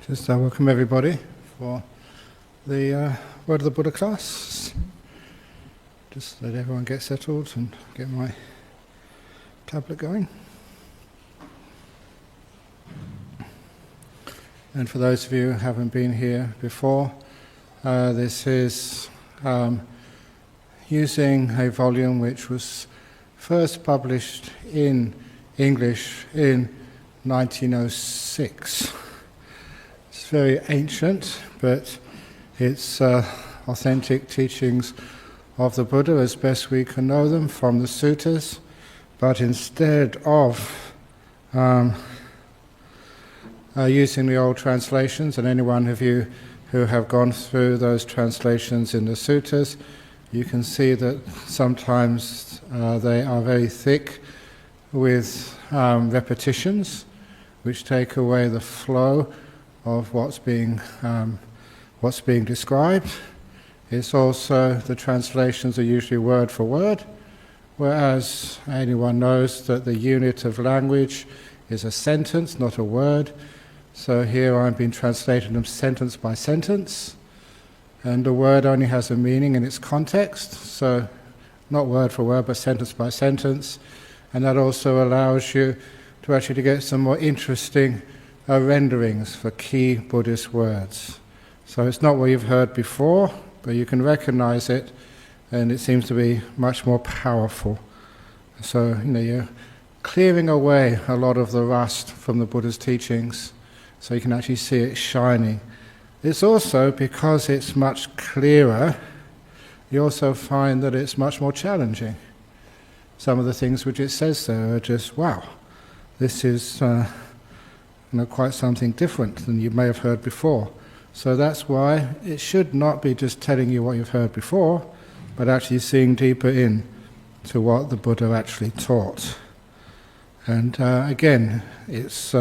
Just welcome everybody for the Word of the Buddha class. Just let everyone get settled and get my tablet going. And for those of you who haven't been here before, this is using a volume which was first published in English in 1906. It's very ancient, but it's authentic teachings of the Buddha as best we can know them from the suttas, but instead of using the old translations, and anyone of you who have gone through those translations in the suttas, you can see that sometimes they are very thick with repetitions, which take away the flow of what's being described. It's also, the translations are usually word for word, whereas anyone knows that the unit of language is a sentence, not a word. So here I've been translating them sentence by sentence, and the word only has a meaning in its context, so not word for word, but sentence by sentence. And that also allows you to actually get some more interesting renderings for key Buddhist words. So it's not what you've heard before, but you can recognize it, and it seems to be much more powerful. So, you're clearing away a lot of the rust from the Buddha's teachings, so you can actually see it shining. It's also, because it's much clearer, you also find that it's much more challenging. Some of the things which it says there are just, wow, this is quite something different than you may have heard before. So that's why it should not be just telling you what you've heard before, but actually seeing deeper in to what the Buddha actually taught. And again, it's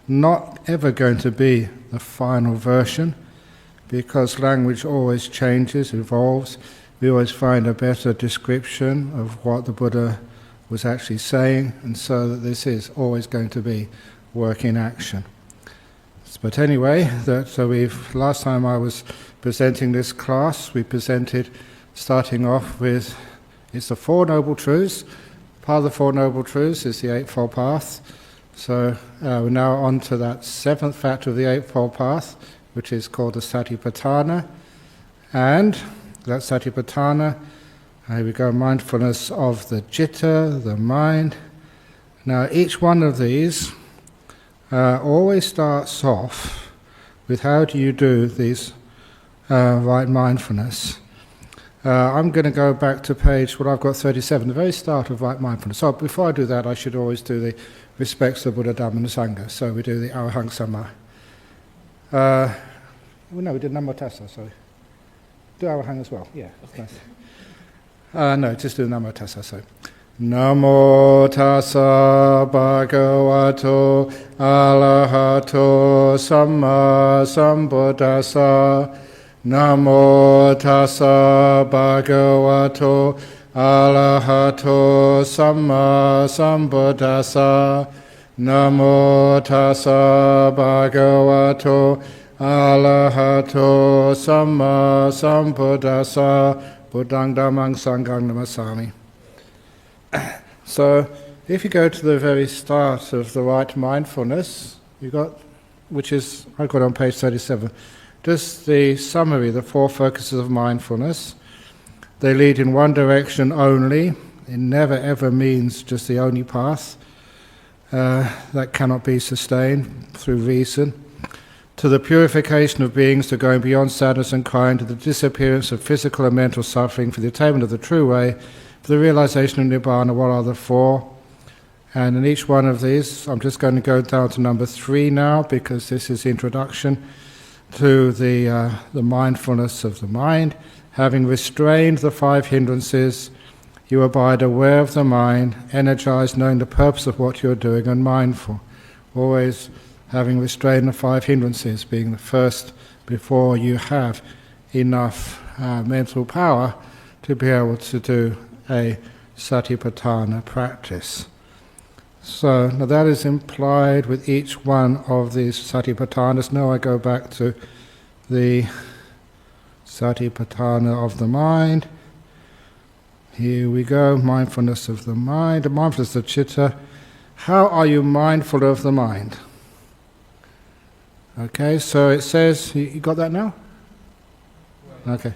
not ever going to be the final version, because language always changes, evolves. We always find a better description of what the Buddha was actually saying, and so that this is always going to be work in action. But anyway, last time I was presenting this class, we presented, starting off with, it's the Four Noble Truths. Part of the Four Noble Truths is the Eightfold Path. So we're now on to that seventh factor of the Eightfold Path, which is called the Satipatthana. And that Satipatthana, here we go, mindfulness of the citta, the mind. Now each one of these always starts off with how do you do these right mindfulness. I'm going to go back to page, I've got 37, the very start of right mindfulness. So before I do that, I should always do the respects to Buddha, Dhamma and Sangha. So we do the Arahang Samma. No, we did Namo Tassa, sorry. Do Arahang as well, yeah, that's nice. No, just do Namo Tassa, sorry. Namo tassa bhagavato arahato samma sambuddhassa. Namo tassa bhagavato arahato samma sambuddhassa. Namo tassa bhagavato arahato samma sambuddhassa. Buddhang Dhammang Sanghang Namasami. So, if you go to the very start of the right mindfulness, I've got on page 37, just the summary, the four focuses of mindfulness. They lead in one direction only. It never ever means just the only path. That cannot be sustained through reason. To the purification of beings, to going beyond sadness and crying, to the disappearance of physical and mental suffering, for the attainment of the true way, for the realization of Nibbana. What are the four? And in each one of these, I'm just going to go down to number 3 now, because this is the introduction to the mindfulness of the mind. Having restrained the 5 hindrances, you abide aware of the mind, energized, knowing the purpose of what you're doing, and mindful. Always having restrained the 5 hindrances, being the first before you have enough mental power to be able to do a Satipatthana practice. So now that is implied with each one of these satipatthanas. Now I go back to the satipatthana of the mind. Here we go, mindfulness of the mind, mindfulness of chitta. How are you mindful of the mind? Okay, so it says, you got that now? Okay.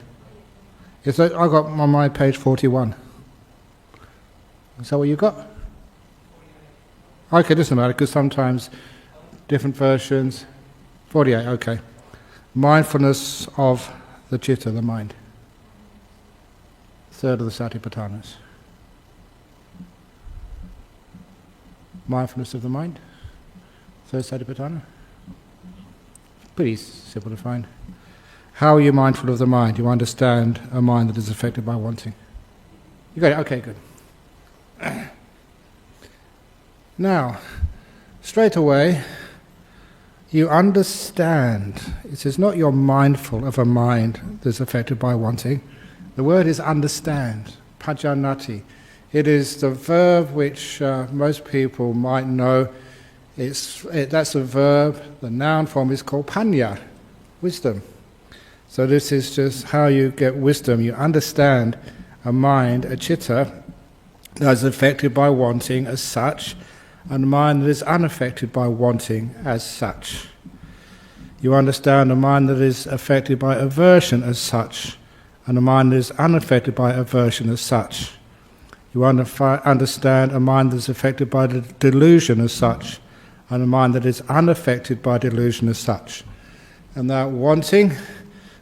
I got on my page 41. Is that what you got? Okay, doesn't matter, because sometimes different versions. 48, okay. Mindfulness of the chitta, the mind. Third of the satipatthanas. Mindfulness of the mind. Third satipatthana. Pretty simple to find. How are you mindful of the mind? You understand a mind that is affected by wanting. You got it? Okay, good. Now, straight away, you understand. It says not you're mindful of a mind that's affected by wanting. The word is understand, pajanati. It is the verb which most people might know. That's a verb. The noun form is called panya, wisdom. So this is just how you get wisdom. You understand a mind, a chitta, that is affected by wanting as such, and a mind that is unaffected by wanting as such. You understand a mind that is affected by aversion as such, and a mind that is unaffected by aversion as such. You understand a mind that is affected by the delusion as such, and a mind that is unaffected by delusion as such. And that wanting,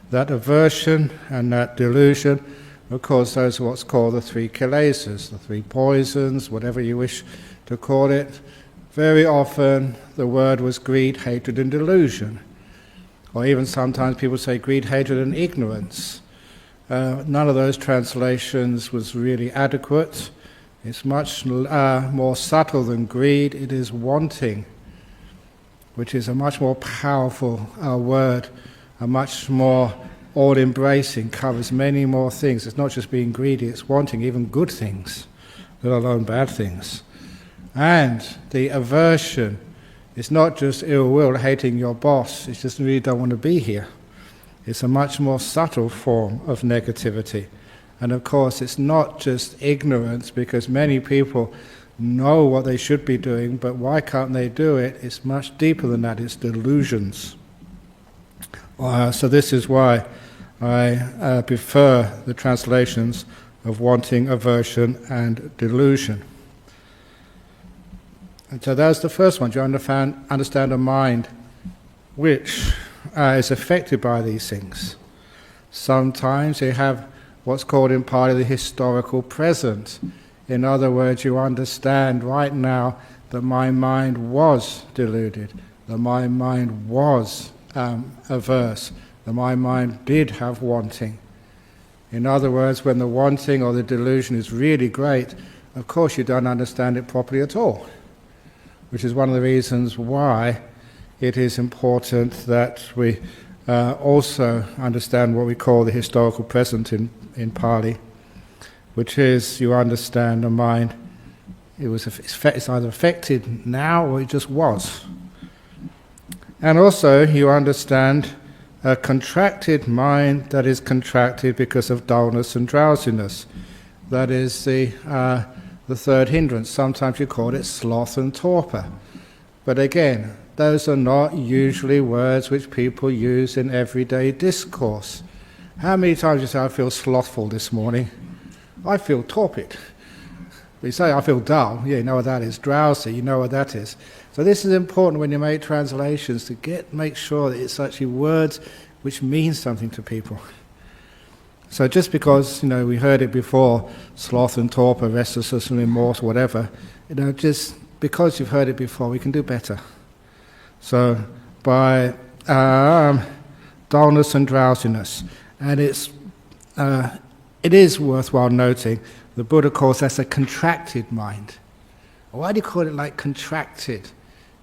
that aversion, and that delusion, of course, those are what's called the three kilesas, the three poisons, whatever you wish to call it. Very often the word was greed, hatred, and delusion. Or even sometimes people say greed, hatred, and ignorance. None of those translations was really adequate. It's much more subtle than greed. It is wanting, which is a much more powerful word, a much more all-embracing, covers many more things. It's not just being greedy, it's wanting even good things, let alone bad things. And the aversion is not just ill will, hating your boss, it's just really don't want to be here. It's a much more subtle form of negativity. And of course it's not just ignorance, because many people know what they should be doing, but why can't they do it? It's much deeper than that, it's delusions. So this is why I prefer the translations of wanting, aversion, and delusion. And so that's the first one. You understand a mind which is affected by these things. Sometimes you have what's called in Pali the historical present. In other words, you understand right now that my mind was deluded, that my mind was averse, that my mind did have wanting. In other words, when the wanting or the delusion is really great, of course you don't understand it properly at all, which is one of the reasons why it is important that we also understand what we call the historical present in Pali, which is you understand a mind, it's either affected now or it just was. And also you understand a contracted mind that is contracted because of dullness and drowsiness. That is the third hindrance. Sometimes you call it sloth and torpor. But again, those are not usually words which people use in everyday discourse. How many times you say, I feel slothful this morning? I feel torpid. We say, I feel dull. Yeah, you know what that is. Drowsy, you know what that is. So this is important when you make translations, to make sure that it's actually words which mean something to people. So just because, we heard it before, sloth and torpor, restlessness and remorse, whatever, just because you've heard it before, we can do better. So by dullness and drowsiness, and it is worthwhile noting, the Buddha calls that a contracted mind. Why do you call it like contracted?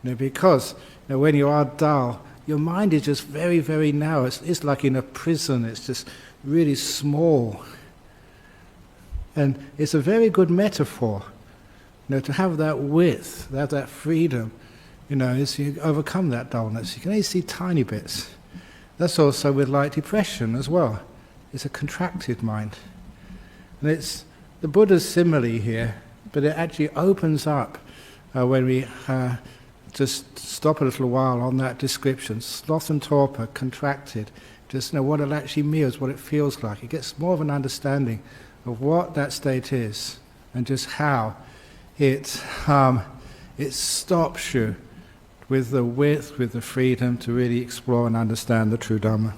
Because when you are dull, your mind is just very, very narrow. It's like in a prison. It's just really small. And it's a very good metaphor, To have that width, to have that freedom, is you overcome that dullness. You can only see tiny bits. That's also with light depression as well. It's a contracted mind. And it's the Buddha's simile here, but it actually opens up when we just stop a little while on that description. Sloth and torpor, contracted. Just know what it actually means, what it feels like. It gets more of an understanding of what that state is and just how it stops you with the width, with the freedom to really explore and understand the true Dhamma.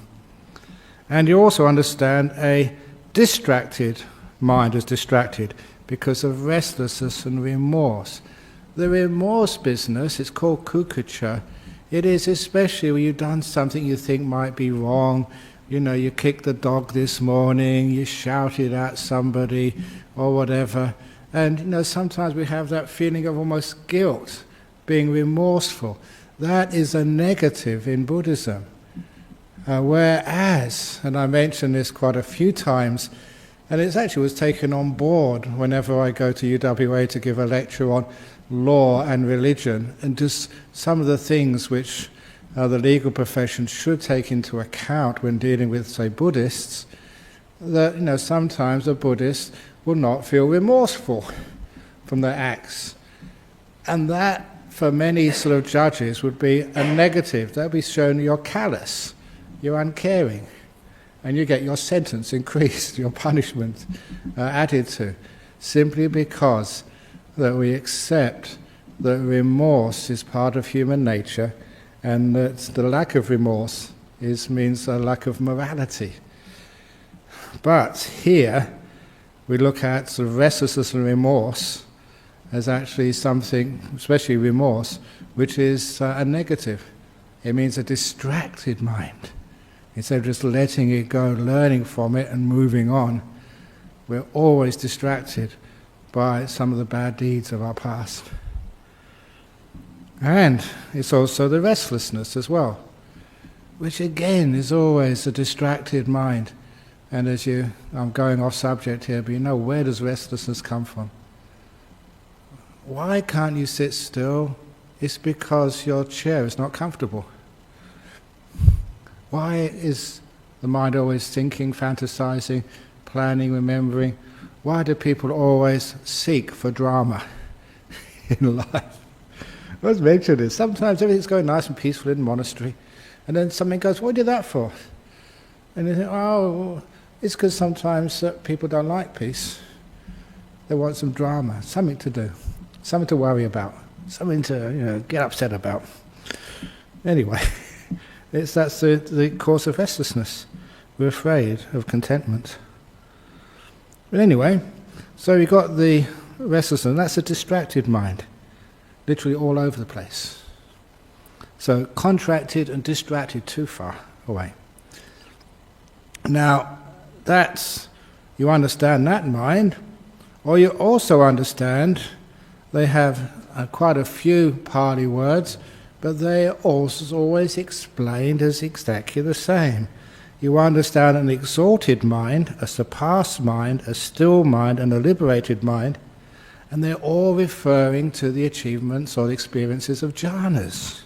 And you also understand a distracted mind is distracted because of restlessness and remorse. The remorse business, it's called kukucha. It is especially when you've done something you think might be wrong. You kicked the dog this morning, you shouted at somebody or whatever. And sometimes we have that feeling of almost guilt, being remorseful. That is a negative in Buddhism. Whereas, and I mentioned this quite a few times, and it actually was taken on board whenever I go to UWA to give a lecture on law and religion, and just some of the things which the legal profession should take into account when dealing with, say, Buddhists, that sometimes a Buddhist will not feel remorseful from their acts. And that, for many sort of judges, would be a negative. That would be shown you're callous, you're uncaring, and you get your sentence increased, your punishment added to, simply because that we accept that remorse is part of human nature, and that the lack of remorse means a lack of morality. But here we look at sort of restlessness and remorse as actually something, especially remorse, which is a negative. It means a distracted mind. Instead of just letting it go, learning from it and moving on, we're always distracted by some of the bad deeds of our past. And it's also the restlessness as well, which again is always a distracted mind. And I'm going off subject here, but where does restlessness come from? Why can't you sit still? It's because your chair is not comfortable. Why is the mind always thinking, fantasizing, planning, remembering? Why do people always seek for drama in life? I was mentioning this. Sometimes everything's going nice and peaceful in the monastery, and then something goes, what did that for? And you think, it's because sometimes people don't like peace. They want some drama, something to do, something to worry about, something to get upset about. Anyway, that's the cause of restlessness. We're afraid of contentment. But anyway, so we've got the restlessness, and that's a distracted mind, literally all over the place. So contracted and distracted too far away. Now, you understand that mind, or you also understand they have quite a few Pali words, but they are also always explained as exactly the same. You understand an exalted mind, a surpassed mind, a still mind, and a liberated mind, and they're all referring to the achievements or the experiences of jhanas.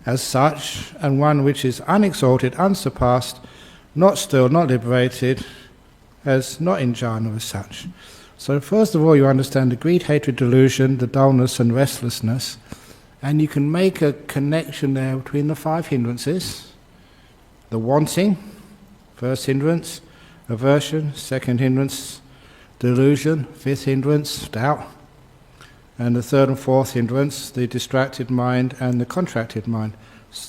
As such, and one which is unexalted, unsurpassed, not still, not liberated, as not in jhana as such. So first of all, you understand the greed, hatred, delusion, the dullness and restlessness, and you can make a connection there between the 5 hindrances. The wanting, first hindrance, aversion, second hindrance, delusion, 5th hindrance, doubt, and the 3rd and 4th hindrance, the distracted mind and the contracted mind,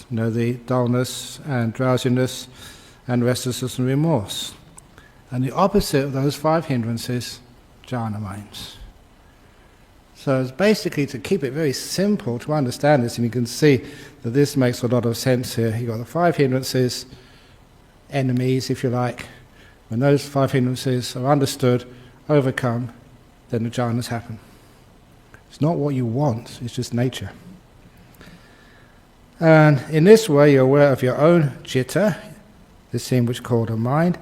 the dullness and drowsiness and restlessness and remorse. And the opposite of those 5 hindrances, jhana minds. So it's basically, to keep it very simple to understand this, and you can see that this makes a lot of sense here. You've got the 5 hindrances, enemies if you like. When those 5 hindrances are understood, overcome, then the jhanas happen. It's not what you want, it's just nature. And in this way you're aware of your own citta, this thing which is called a mind.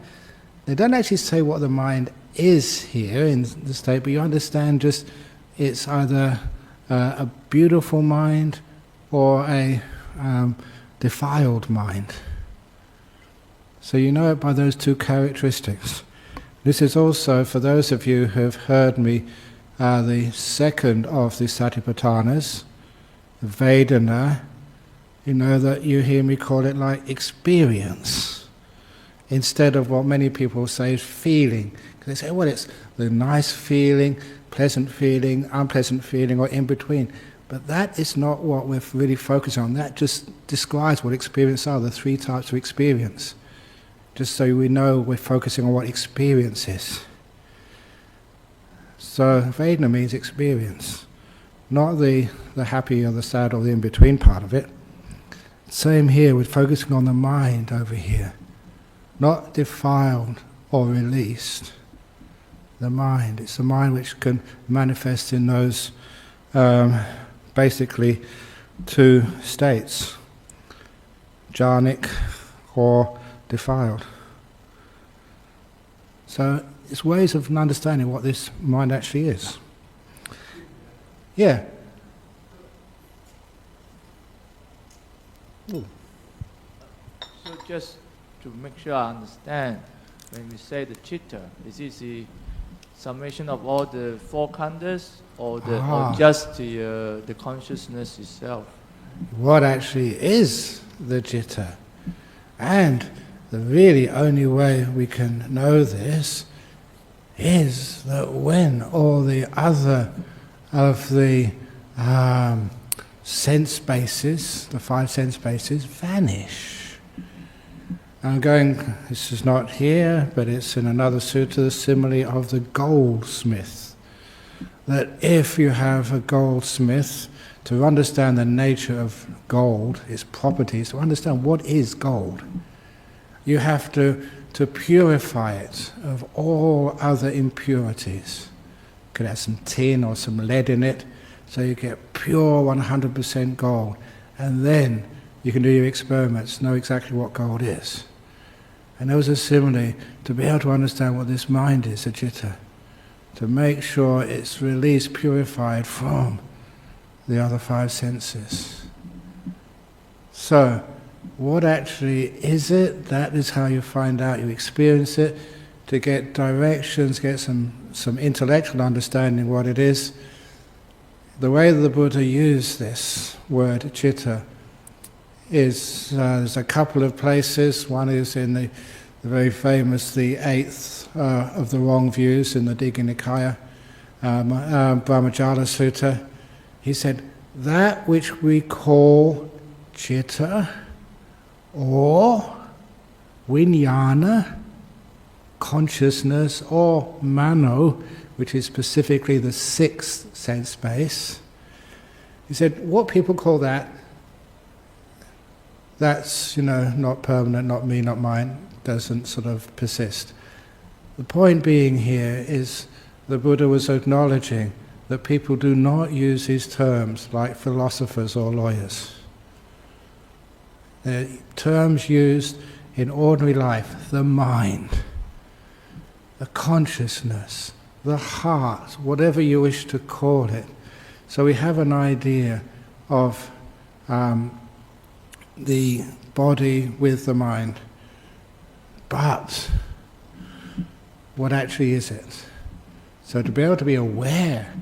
They don't actually say what the mind is here in the state, but you understand just it's either a beautiful mind or a defiled mind. So you know it by those two characteristics. This is also, for those of you who have heard me, the second of the Satipatthanas, Vedana. You know that you hear me call it like experience, instead of what many people say is feeling. They say, well, it's the nice feeling, pleasant feeling, unpleasant feeling, or in between. But that is not what we're really focusing on. That just describes what experience are, the three types of experience. Just so we know we're focusing on what experience is. So Vedana means experience, not the happy or the sad or the in-between part of it. Same here, we're focusing on the mind over here. Not defiled or released. The mind. It's the mind which can manifest in those basically two states. Jhanic or defiled. So it's ways of understanding what this mind actually is. Yeah. So just to make sure I understand, when we say the chitta, is it the summation of all the four khandhas, or just the consciousness itself? What actually is the chitta? And the really only way we can know this is that when all the other of the sense bases, the five sense bases, vanish. This is not here, but it's in another sutta, the simile of the goldsmith. That if you have a goldsmith, to understand the nature of gold, its properties, to understand what is gold, you have to purify it of all other impurities. You could have some tin or some lead in it, so you get pure 100% gold. And then you can do your experiments, know exactly what gold is. And there was a simile to be able to understand what this mind is, the citta, to make sure it's released, purified from the other five senses. So, what actually is it? That is how you find out, you experience it, to get directions, get some intellectual understanding what it is. The way that the Buddha used this word, citta, is there's a couple of places. One is in the very famous, the eighth of the wrong views in the Digha Nikaya, Brahmajala Sutta. He said, that which we call citta or vijnana, consciousness, or mano, which is specifically the sixth sense base. He said, what people call that, that's, not permanent, not me, not mine, doesn't sort of persist. The point being here is the Buddha was acknowledging that people do not use these terms like philosophers or lawyers. They're terms used in ordinary life, the mind, the consciousness, the heart, whatever you wish to call it. So we have an idea of the body with the mind. But what actually is it? So to be able to be aware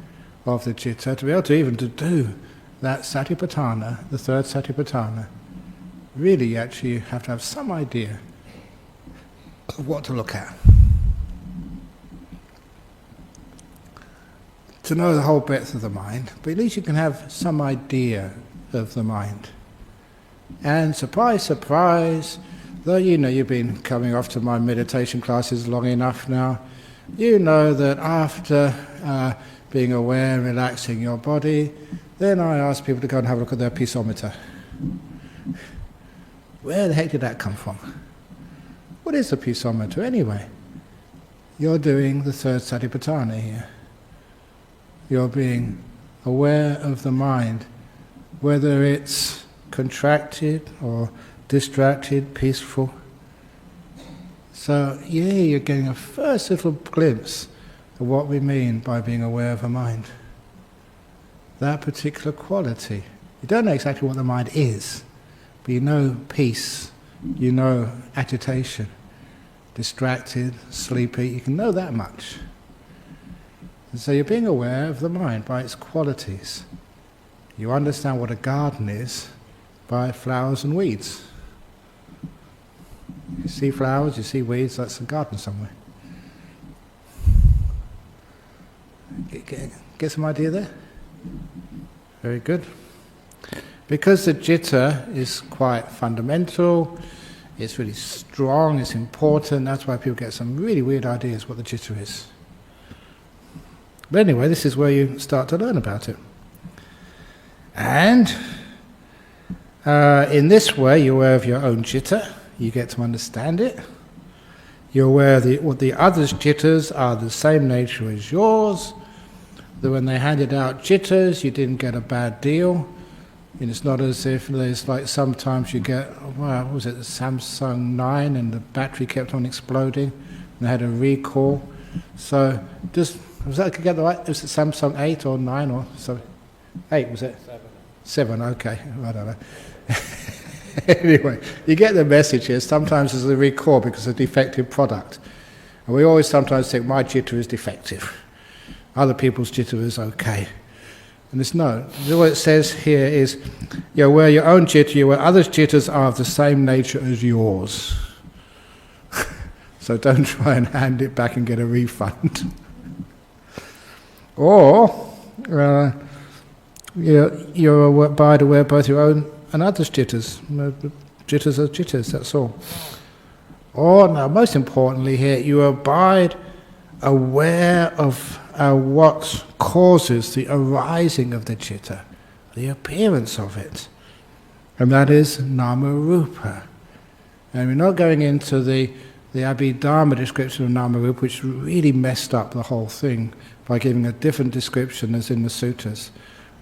of the citta, to be able to even to do that satipatthana, the third satipatthana, really you actually have to have some idea of what to look at. To know the whole breadth of the mind, but at least you can have some idea of the mind. And surprise, surprise, though you've been coming off to my meditation classes long enough now, you know that after being aware and relaxing your body, then I ask people to go and have a look at their piezometer. Where the heck did that come from? What is a piezometer anyway? You're doing the third satipatthana here. You're being aware of the mind, whether it's contracted or distracted, peaceful. So you're getting a first little glimpse of what we mean by being aware of a mind. that particular quality. You don't know exactly what the mind is, but you know peace, you know agitation, distracted, sleepy, you can know that much. And so you're being aware of the mind by its qualities. You understand what a garden is by flowers and weeds. You see flowers, you see weeds, that's a garden somewhere. Get some idea there? Very good. Because the citta is quite fundamental, it's really strong, it's important, that's why people get some really weird ideas what the citta is. But anyway, this is where you start to learn about it. And in this way, you're aware of your own citta, you get to understand it. You're aware of what the others' cittas are the same nature as yours, that when they handed out cittas, you didn't get a bad deal. And it's not as if there's like sometimes you get, well, what was it, the Samsung 9 and the battery kept on exploding, and they had a recall. So just, was that, could get the right, was it Samsung 8 or 9 or so? 8 was it? 7, okay, I don't know. Anyway, you get the message here. Sometimes there's a recall because of a defective product. And we always sometimes think my citta is defective. Other people's citta is okay. And it's no. What it says here is, you're aware of your own citta, you're aware others' cittas are of the same nature as yours. So don't try and hand it back and get a refund. Or, you're aware both your own and others' cittas. Cittas are cittas, that's all. Or, now most importantly here, you abide aware of what causes the arising of the citta, the appearance of it. And that is nama-rupa. And we're not going into the Abhidharma description of nama-rupa, which really messed up the whole thing by giving a different description as in the suttas.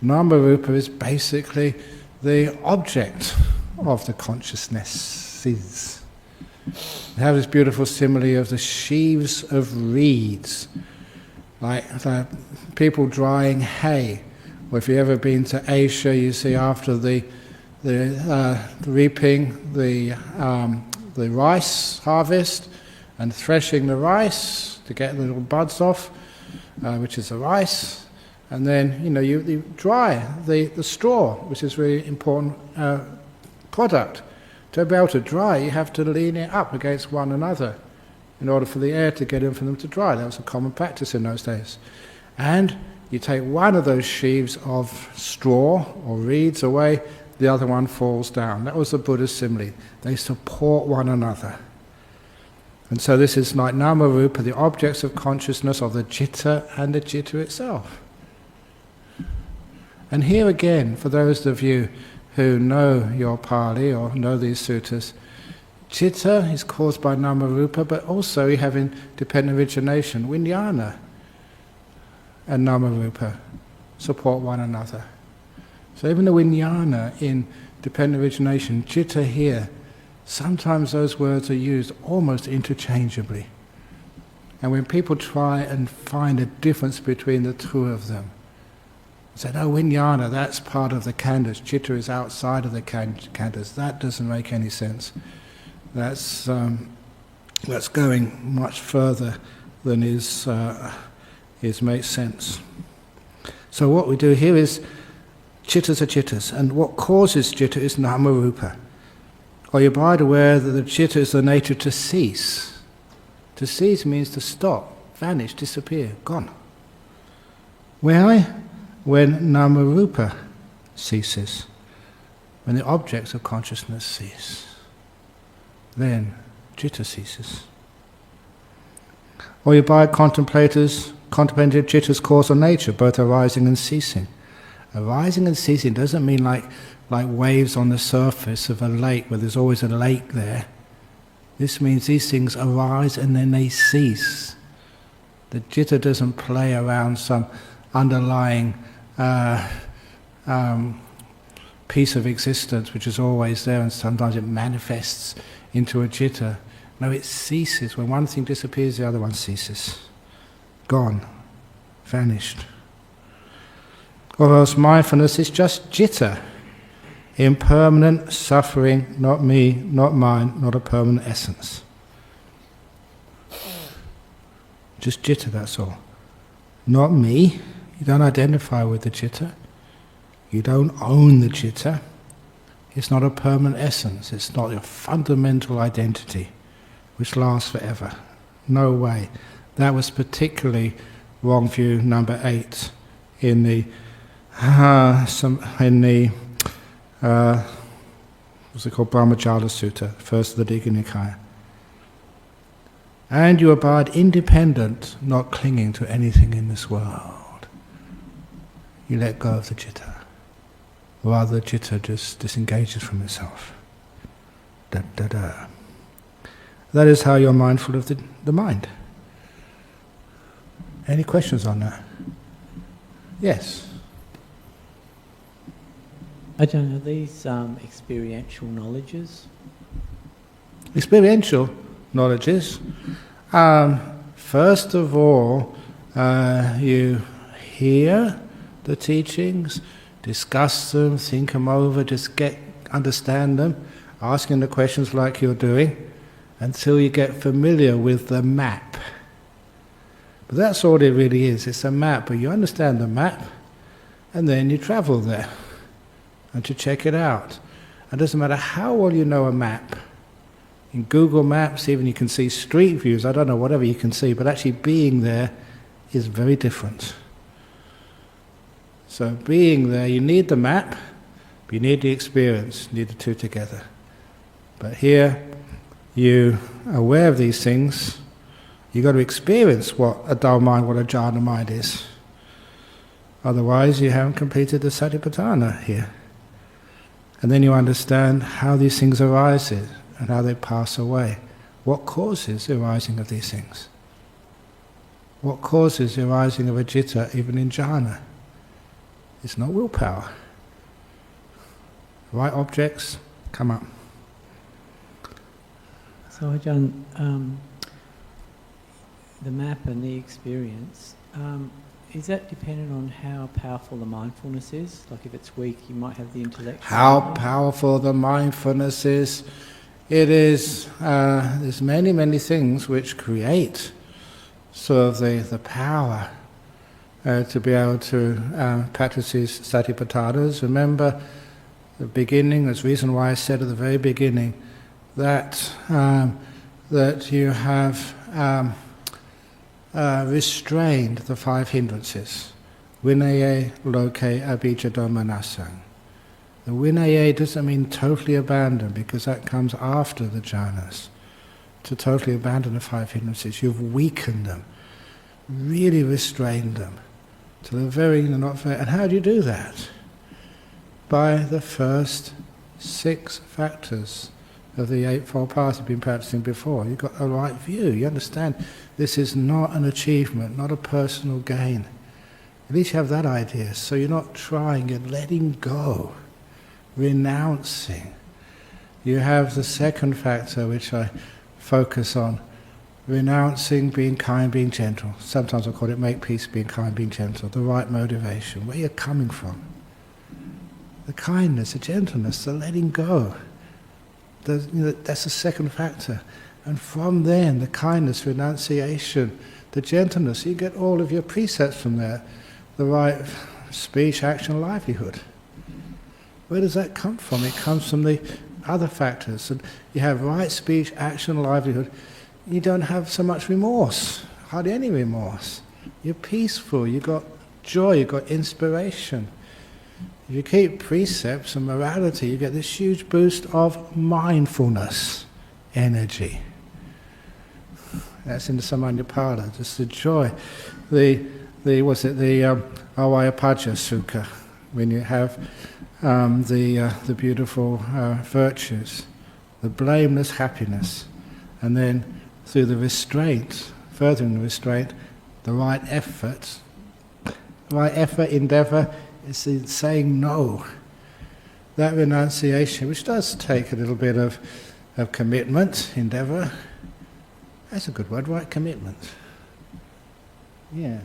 Nama-rupa is basically the object of the consciousnesses. We have this beautiful simile of the sheaves of reeds, like the people drying hay. Or if you've ever been to Asia, you see after the reaping the rice harvest and threshing the rice to get the little buds off, which is the rice, and then you dry the straw, which is a really important product. To be able to dry, you have to lean it up against one another in order for the air to get in for them to dry. That was a common practice in those days. And you take one of those sheaves of straw or reeds away, the other one falls down. That was the Buddha's simile. They support one another. And so this is like nama-rupa, the objects of consciousness of the citta and the citta itself. And here again, for those of you who know your Pali or know these suttas, citta is caused by nama-rupa, but also you have independent origination, vijnana and nama-rupa support one another. So even the vijnana in dependent origination, citta here, sometimes those words are used almost interchangeably. And when people try and find a difference between the two of them, say, no, vijnana, that's part of the khandhas, citta is outside of the khandhas, that doesn't make any sense. That's going much further than is makes sense. So what we do here is, cittas are cittas, and what causes citta is nama-rupa. Or you abide aware that the citta is the nature to cease. To cease means to stop, vanish, disappear, gone. Why? When nama-rupa ceases, when the objects of consciousness cease, then citta ceases. Or you abide contemplative citta's cause or nature, both arising and ceasing. Arising and ceasing doesn't mean like waves on the surface of a lake where there's always a lake there. This means these things arise and then they cease. The citta doesn't play around some underlying piece of existence which is always there, and sometimes it manifests into a citta. No, it ceases. When one thing disappears, the other one ceases. Gone. Vanished. Or else mindfulness is just jitta, impermanent suffering, not me, not mine, not a permanent essence. Just jitta, that's all. Not me. You don't identify with the jitta. You don't own the jitta. It's not a permanent essence. It's not your fundamental identity, which lasts forever. No way. That was particularly wrong view number 8 in the what's it called, Brahmajala Sutta, first of the Digha Nikaya. And you abide independent, not clinging to anything in this world. You let go of the citta. Rather, citta just disengages from itself. Da, da, da. That is how you're mindful of the mind. Any questions on that? Yes. Ajahn, are these experiential knowledges? Experiential knowledges. First of all, you hear the teachings, discuss them, think them over, just understand them, asking the questions like you're doing, until you get familiar with the map. But that's all it really is, it's a map, but you understand the map, and then you travel there, and to check it out. It doesn't matter how well you know a map. In Google Maps, even you can see street views, I don't know, whatever you can see, but actually being there is very different. So being there, you need the map, but you need the experience, you need the two together. But here, you are aware of these things, you've got to experience what a dull mind, what a jhana mind is. Otherwise, you haven't completed the satipatthana here. And then you understand how these things arise and how they pass away. What causes the arising of these things? What causes the arising of a citta even in jhana? It's not willpower. Right objects come up. So Ajahn, the map and the experience, is that dependent on how powerful the mindfulness is? Like if it's weak, you might have the intellectual... How powerful the mindfulness is. It is, there's many, many things which create sort of the power to be able to practice these satipatthanas. Remember the beginning, that's the reason why I said at the very beginning that that you have restrained the 5 hindrances. Vinaya, loke, abhijado, manasang. The vinaya doesn't mean totally abandon, because that comes after the jhanas. To totally abandon the 5 hindrances, you've weakened them, really restrained them, to the very, not very. And how do you do that? By the first 6 factors of the Eightfold Path you've been practicing before. You've got a right view, you understand this is not an achievement, not a personal gain. At least you have that idea, so you're not trying, you're letting go, renouncing. You have the second factor which I focus on, renouncing, being kind, being gentle. Sometimes I call it make peace, being kind, being gentle, the right motivation, where you're coming from. The kindness, the gentleness, the letting go. That's the second factor. And from then, the kindness, renunciation, the gentleness, you get all of your precepts from there. The right speech, action, livelihood. Where does that come from? It comes from the other factors. And you have right speech, action, livelihood. You don't have so much remorse, hardly any remorse. You're peaceful, you've got joy, you've got inspiration. If you keep precepts and morality, you get this huge boost of mindfulness energy. That's in the Samanyapala, just the joy. The Avayapaja Sukha, when you have the beautiful virtues, the blameless happiness, and then through the restraint, furthering the restraint, the right effort, endeavour, is saying no. That renunciation, which does take a little bit of commitment, endeavour. That's a good word, right? Commitment. Yeah,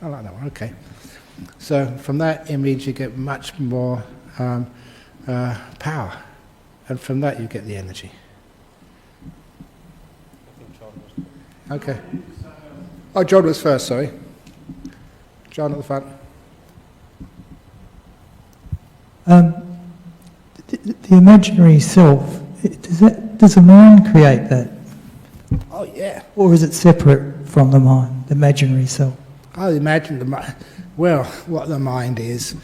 I like that one, okay. So from that image you get much more power, and from that you get the energy. Okay. Oh, John was first, sorry. John at the front. The imaginary self, does the mind create that? Oh, yeah. Or is it separate from the mind, the imaginary self? I imagine the mind. Well, what the mind is.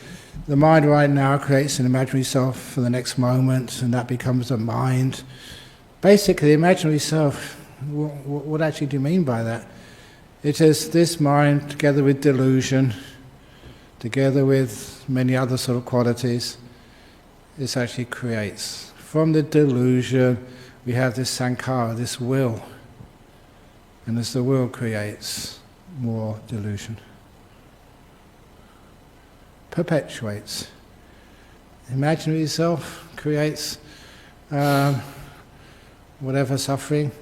The mind right now creates an imaginary self for the next moment, and that becomes a mind. Basically, the imaginary self, what actually do you mean by that? It is this mind, together with delusion, together with many other sort of qualities, this actually creates. From the delusion, we have this sankhara, this will. And as the will creates more delusion, perpetuates. Imaginary self creates whatever suffering.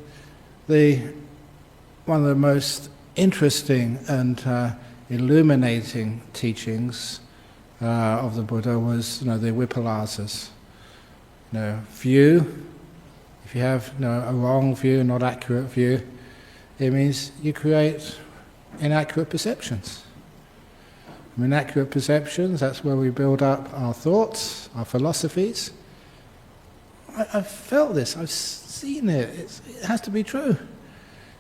One of the most interesting and illuminating teachings of the Buddha was, the vipalasas. View. If you have a wrong view, not accurate view, it means you create inaccurate perceptions. From inaccurate perceptions, that's where we build up our thoughts, our philosophies. I've felt this, I've seen it, it has to be true.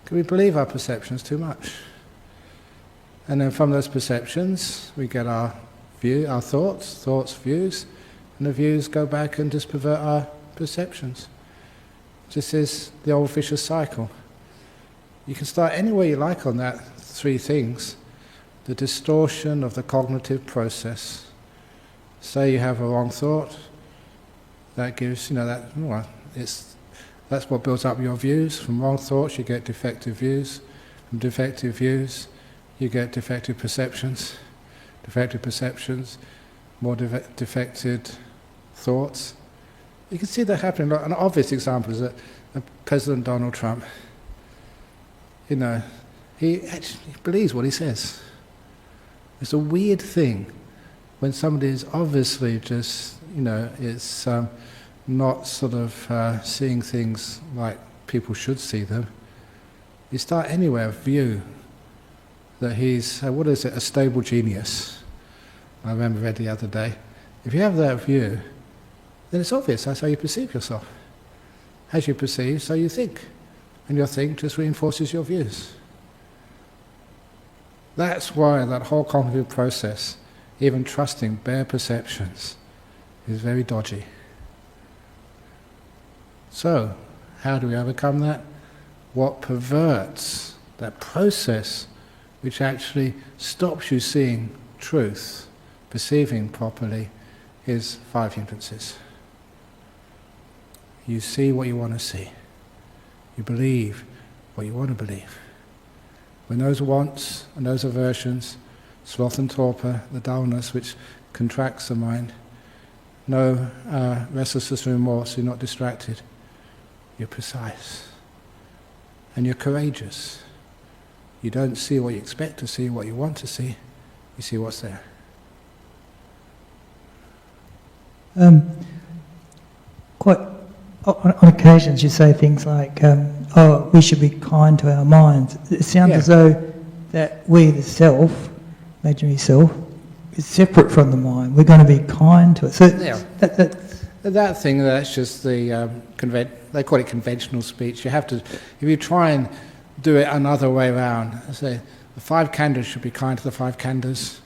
Can we believe our perceptions too much? And then from those perceptions, we get our view, our thoughts, views, and the views go back and just pervert our perceptions. This is the old vicious cycle. You can start anywhere you like on that three things. The distortion of the cognitive process. Say you have a wrong thought, that gives, that's what builds up your views. From wrong thoughts you get defective views. From defective views you get defective perceptions. Defective perceptions, more defected thoughts. You can see that happening. An obvious example is that President Donald Trump, he actually believes what he says. It's a weird thing when somebody is obviously just, it's not sort of seeing things like people should see them. You start anywhere, view that he's, a stable genius. I remember read the other day. If you have that view, then it's obvious, that's how you perceive yourself. As you perceive, so you think. And your think just reinforces your views. That's why that whole cognitive process, even trusting bare perceptions, is very dodgy. So, how do we overcome that? What perverts that process which actually stops you seeing truth, perceiving properly, is 5 hindrances. You see what you want to see. You believe what you want to believe. When those wants and those aversions, sloth and torpor, the dullness which contracts the mind, no restlessness and remorse, you're not distracted, you're precise. And you're courageous. You don't see what you expect to see, what you want to see, you see what's there. Quite on occasions you say things like, we should be kind to our minds. It sounds as though that we, the self, imaginary self, is separate from the mind. We're going to be kind to it. So that thing, that's just the, they call it conventional speech. You have to, if you try and do it another way around, say, the 5 khandhas should be kind to the 5 khandhas.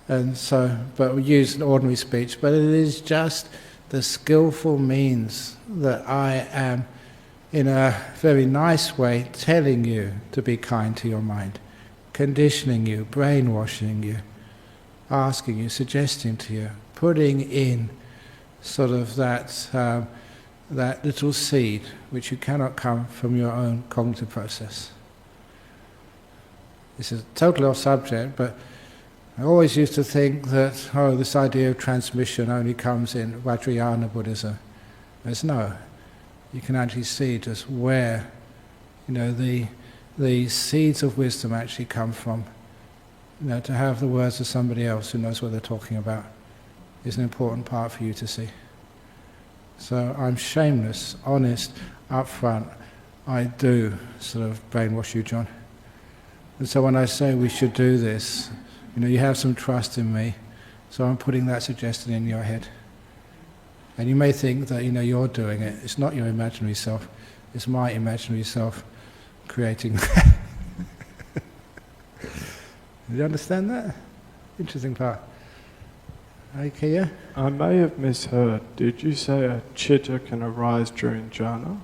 And so, but we use an ordinary speech, but it is just the skillful means that I am, in a very nice way, telling you to be kind to your mind, conditioning you, brainwashing you, asking you, suggesting to you, putting in sort of that little seed which you cannot come from your own cognitive process. This is totally off subject, but I always used to think that, this idea of transmission only comes in Vajrayana Buddhism. There's no. You can actually see just where, the seeds of wisdom actually come from. to have the words of somebody else who knows what they're talking about is an important part for you to see. So I'm shameless, honest, upfront. I do sort of brainwash you, John. And so when I say we should do this, you have some trust in me, so I'm putting that suggestion in your head. And you may think that you're doing it. It's not your imaginary self, it's my imaginary self creating that. Do you understand that? Interesting part. Okay, yeah? I may have misheard. Did you say a chitta can arise during jhana?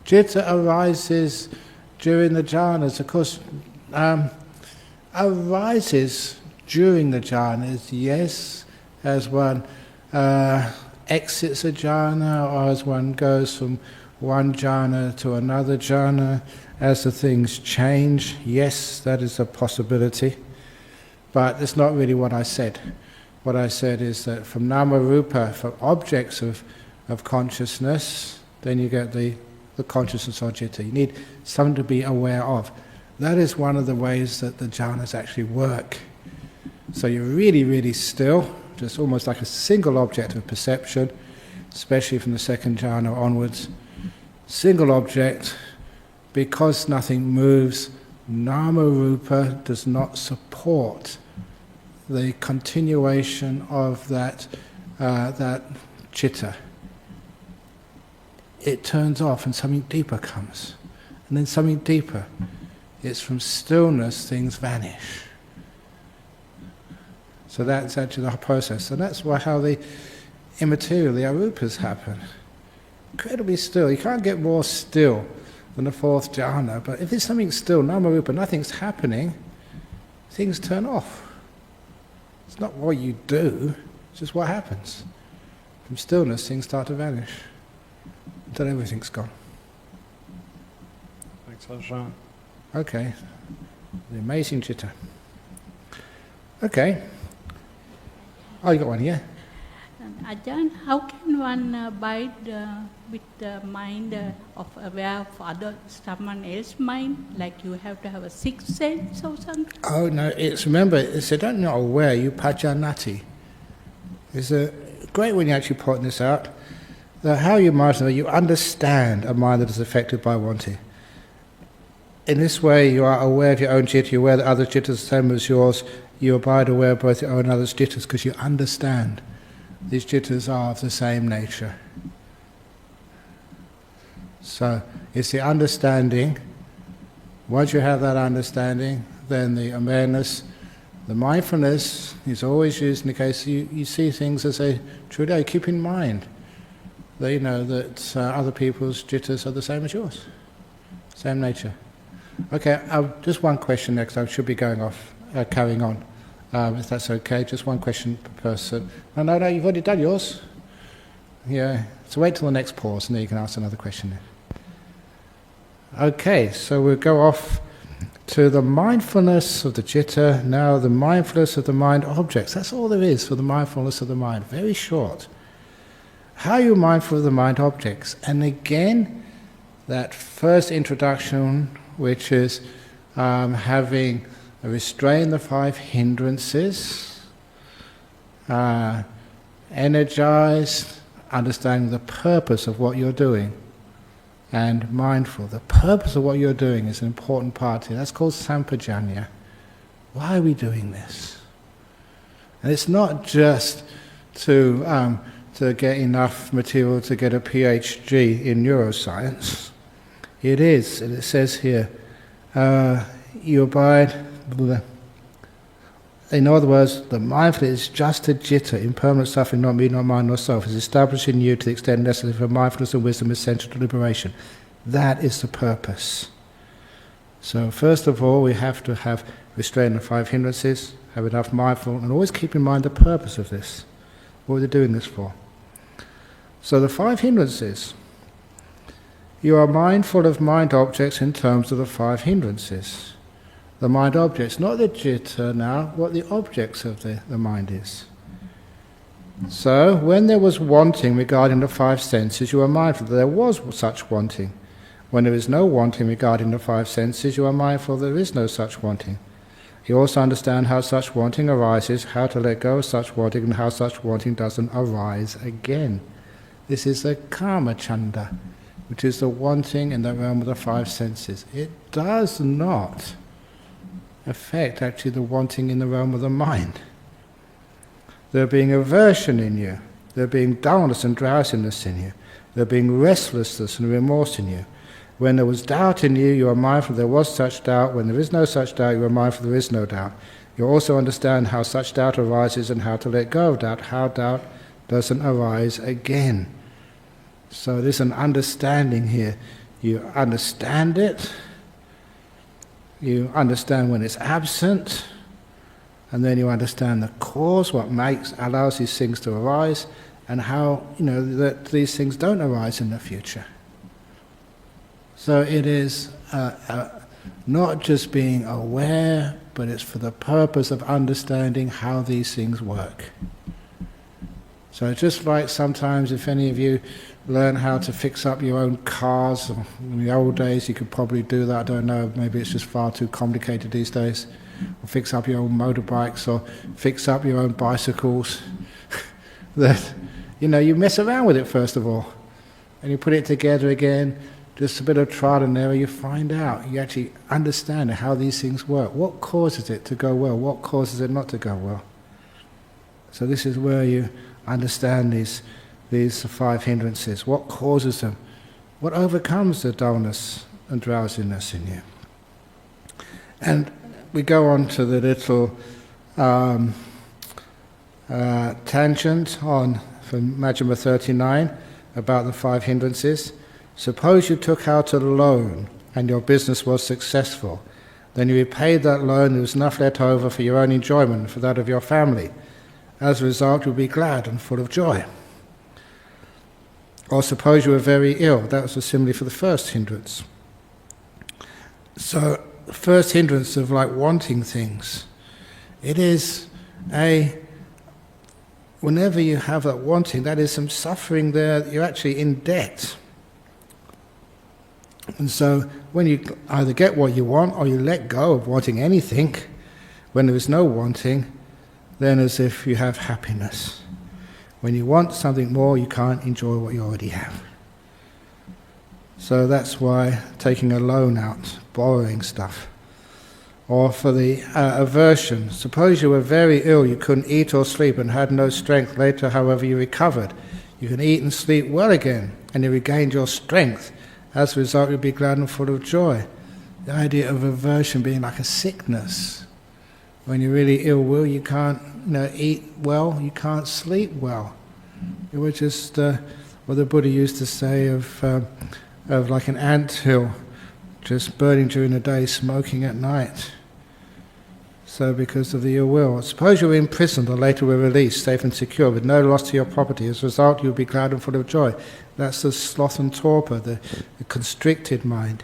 Chitta arises during the jhanas. Of course, arises during the jhanas, yes, as one exits a jhana or as one goes from one jhana to another jhana, as the things change, yes, that is a possibility. But it's not really what I said. What I said is that from nama rupa, from objects of consciousness, then you get the consciousness or citta. You need something to be aware of. That is one of the ways that the jhanas actually work. So you're really, really still, just almost like a single object of perception, especially from the second jhana onwards. Single object, because nothing moves, nama rupa does not support the continuation of that chitta. It turns off and something deeper comes. And then something deeper. It's from stillness things vanish. So that's actually the process. And that's how the immaterial, the arupas happen. Incredibly still. You can't get more still than the fourth jhana, but if there's something still, nama rupa, nothing's happening, things turn off. It's not what you do, it's just what happens. From stillness, things start to vanish until everything's gone. Thanks, Ajahn. Okay, the amazing chitta. Okay, you got one here. Ajahn, how can one abide with the mind of aware of someone else's mind? Like you have to have a sixth sense or something? Oh no, remember, it's not aware, you pajanati. It's great when you actually point this out. That how you mindful, you understand a mind that is affected by wanting. In this way, you are aware of your own citta, you're aware that other citta is the same as yours, you abide aware of both your own and others' cittas because you understand these cittas are of the same nature. So it's the understanding. Once you have that understanding, then the awareness, the mindfulness is always used in the case you see things as a true day. Keep in mind that that other people's cittas are the same as yours, same nature. Okay, just one question next. I should be carrying on. If that's okay, just one question per person. No, you've already done yours. Yeah, so wait till the next pause and then you can ask another question then. Okay, so we'll go off to the mindfulness of the citta, now the mindfulness of the mind objects. That's all there is for the mindfulness of the mind, very short. How are you mindful of the mind objects? And again, that first introduction, which is having restrain the five hindrances, energized, understanding the purpose of what you're doing, and mindful. The purpose of what you're doing is an important part here. That's called sampajanya. Why are we doing this? And it's not just to get enough material to get a PhD in neuroscience. It is, and it says here, you abide. In other words, the mindfulness is just a citta, impermanent suffering, not me, not mine, nor self, is established in you to the extent necessary for mindfulness and wisdom essential to liberation. That is the purpose. So first of all, we have to have restrained the five hindrances, have enough mindful, and always keep in mind the purpose of this. What we're doing this for. So the five hindrances. You are mindful of mind objects in terms of the five hindrances. The mind objects, not the citta now, what the objects of the mind is. So, when there was wanting regarding the five senses, you are mindful that there was such wanting. When there is no wanting regarding the five senses, you are mindful there is no such wanting. You also understand how such wanting arises, how to let go of such wanting, and how such wanting doesn't arise again. This is the karma chanda, which is the wanting in the realm of the five senses. It does not affect actually the wanting in the realm of the mind. There being aversion in you, there being dullness and drowsiness in you, there being restlessness and remorse in you. When there was doubt in you, you are mindful there was such doubt. When there is no such doubt, you are mindful there is no doubt. You also understand how such doubt arises and how to let go of doubt, how doubt doesn't arise again. So there's an understanding here. You understand it, you understand when it's absent, and then you understand the cause, what allows these things to arise, and how, that these things don't arise in the future. So it is not just being aware, but it's for the purpose of understanding how these things work. So just like sometimes if any of you learn how to fix up your own cars, in the old days you could probably do that, I don't know, maybe it's just far too complicated these days, or fix up your own motorbikes, or fix up your own bicycles, that, you mess around with it first of all, and you put it together again, just a bit of trial and error, you find out, you actually understand how these things work. What causes it to go well? What causes it not to go well? So this is where you understand these five hindrances. What causes them? What overcomes the dullness and drowsiness in you? And we go on to the little tangent from Majjhima 39 about the five hindrances. Suppose you took out a loan and your business was successful. Then you repaid that loan, there was enough left over for your own enjoyment and for that of your family. As a result, you'll be glad and full of joy. Or suppose you were very ill. That was a simile for the first hindrance. So, the first hindrance of wanting things, it is whenever you have that wanting, that is some suffering there, you're actually in debt. And so when you either get what you want or you let go of wanting anything, when there is no wanting, then as if you have happiness. When you want something more, you can't enjoy what you already have. So that's why taking a loan out, borrowing stuff. Or for the aversion, suppose you were very ill, you couldn't eat or sleep and had no strength. Later, however, you recovered. You can eat and sleep well again, and you regained your strength. As a result, you'll be glad and full of joy. The idea of aversion being like a sickness. When you're really ill, you can't eat well, you can't sleep well. It was just what the Buddha used to say of like an anthill, just burning during the day, smoking at night. So because of the ill will. Suppose you were imprisoned or later were released, safe and secure, with no loss to your property. As a result, you'll be glad and full of joy. That's the sloth and torpor, the constricted mind.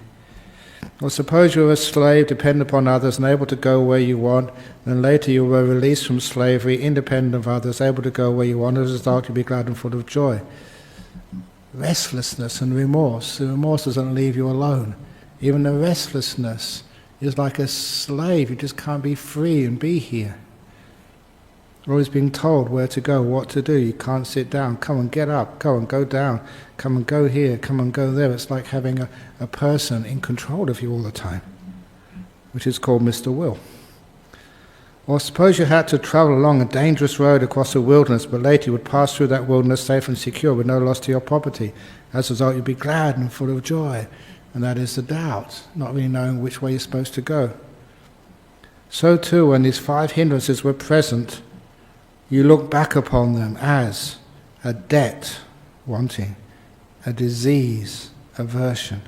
Or suppose you were a slave, dependent upon others, and able to go where you want, and later you were released from slavery, independent of others, able to go where you want. As a result, you'll be glad and full of joy. Restlessness and remorse. The remorse doesn't leave you alone. Even the restlessness is like a slave. You just can't be free and be here. You're always being told where to go, what to do. You can't sit down. Come and get up. Go and go down. Come and go here. Come and go there. It's like having a person in control of you all the time, which is called Mr. Will. Or suppose you had to travel along a dangerous road across a wilderness, but later you would pass through that wilderness safe and secure with no loss to your property. As a result, you'd be glad and full of joy. And that is the doubt, not really knowing which way you're supposed to go. So too, when these five hindrances were present, you look back upon them as a debt, wanting, a disease, aversion,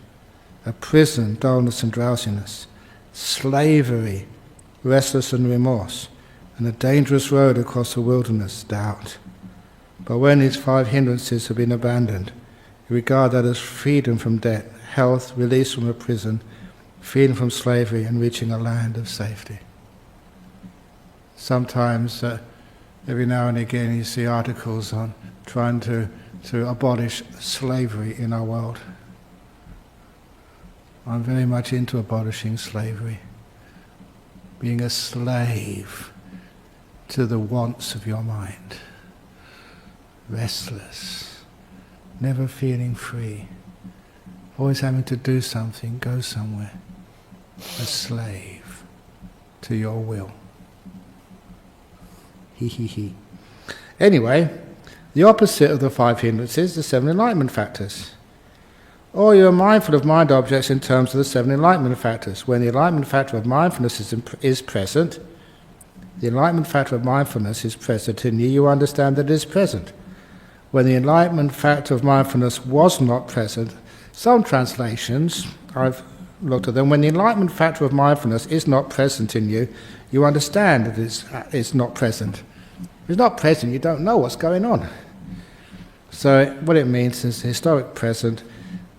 a prison, dullness and drowsiness, slavery, restless and remorse, and a dangerous road across the wilderness, doubt. But when these five hindrances have been abandoned, you regard that as freedom from debt, health, release from a prison, freedom from slavery, and reaching a land of safety. Sometimes, every now and again, you see articles on trying to abolish slavery in our world. I'm very much into abolishing slavery. being a slave to the wants of your mind. Restless, never feeling free, always having to do something, go somewhere. A slave to your will. He he he. Anyway, the opposite of the 5 hindrances, the 7 enlightenment factors. Or you are mindful of mind objects in terms of the 7 enlightenment factors. When the enlightenment factor of mindfulness is present, the enlightenment factor of mindfulness is present in you, you understand that it is present. When the enlightenment factor of mindfulness was not present, some translations, I've looked at them, when the enlightenment factor of mindfulness is not present in you, you understand that it's not present. If it's not present, you don't know what's going on. So what it means is historic present.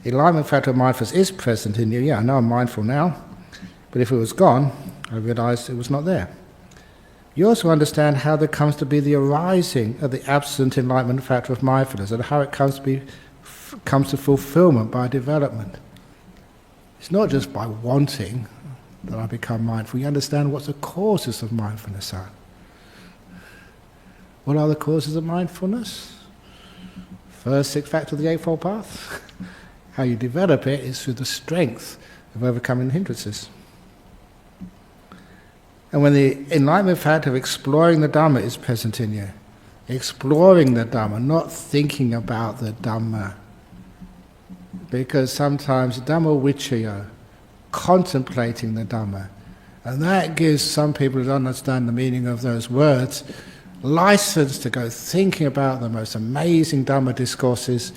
The enlightenment factor of mindfulness is present in you. Yeah, I know I'm mindful now, but if it was gone, I realized it was not there. You also understand how there comes to be the arising of the absent enlightenment factor of mindfulness and how it comes to fulfillment by development. It's not just by wanting that I become mindful. You understand what the causes of mindfulness are. What are the causes of mindfulness? First 6 factors of the Eightfold Path. How you develop it is through the strength of overcoming hindrances. And when the enlightenment factor of exploring the Dhamma is present in you, exploring the Dhamma, not thinking about the Dhamma, because sometimes Dhamma vichaya, contemplating the Dhamma, and that gives some people who don't understand the meaning of those words license to go thinking about the most amazing Dhamma discourses,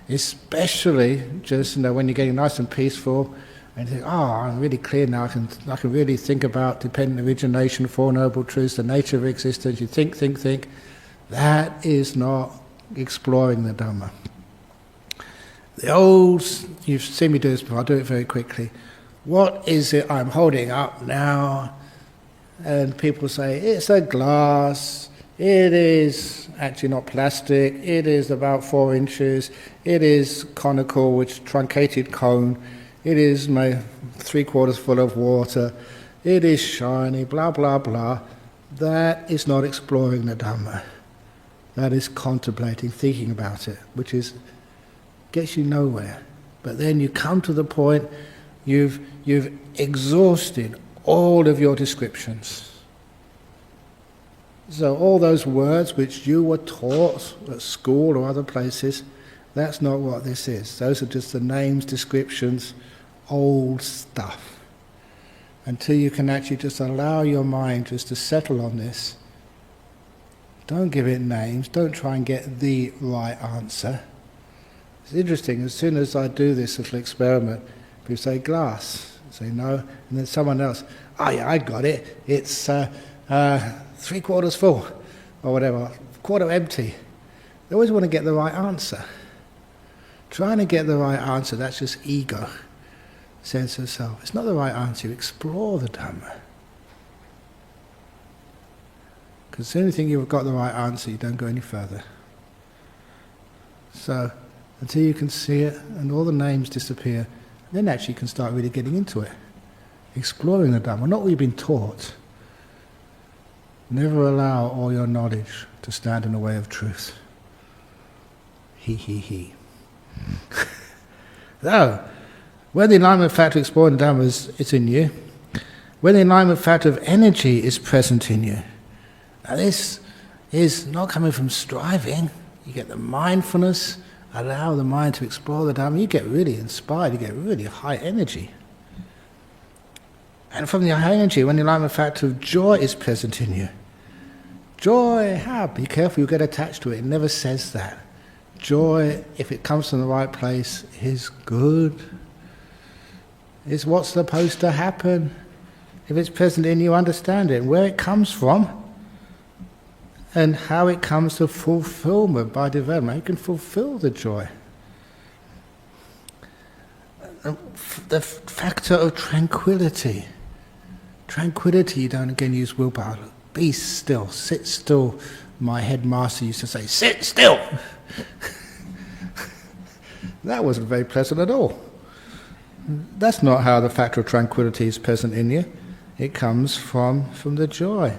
especially just when you're getting nice and peaceful and you think, oh, I'm really clear now, I can really think about dependent origination, Four Noble Truths, the nature of existence. You think. That is not exploring the Dhamma. The old, you've seen me do this before, I'll do it very quickly. What is it I'm holding up now? And people say, it's a glass, it is actually not plastic, it is about 4 inches, it is conical, which truncated cone, it is 3/4 full of water, it is shiny, blah blah blah. That is not exploring the Dhamma. That is contemplating, thinking about it, which gets you nowhere. But then you come to the point you've exhausted all of your descriptions. So all those words which you were taught at school or other places, that's not what this is. Those are just the names, descriptions, old stuff. Until you can actually just allow your mind just to settle on this. Don't give it names, don't try and get the right answer. It's interesting, as soon as I do this little experiment, people say glass, I say no, and then someone else, oh yeah, I got it, it's 3/4 full, or whatever, 1/4 empty. They always want to get the right answer. Trying to get the right answer, that's just ego, sense of self. It's not the right answer, you explore the Dhamma. Because as soon as you think you've got the right answer, you don't go any further. So, until you can see it and all the names disappear, then actually you can start really getting into it. Exploring the Dhamma, not what you've been taught. Never allow all your knowledge to stand in the way of truth. He. So, when the enlightenment factor of exploring the Dhamma is in you, when the enlightenment factor of energy is present in you, now this is not coming from striving. You get the mindfulness, allow the mind to explore the Dhamma, you get really inspired, you get really high energy. And from the high energy, when the enlightenment factor of joy is present in you, joy, be careful you get attached to it, it never says that. Joy, if it comes from the right place, is good. It's what's supposed to happen. If it's present in you, understand it, where it comes from, and how it comes to fulfillment by development. You can fulfill the joy. The factor of tranquility. Tranquility, you don't again use willpower. Be still, sit still. My headmaster used to say, sit still. That wasn't very pleasant at all. That's not how the factor of tranquility is present in you. It comes from the joy.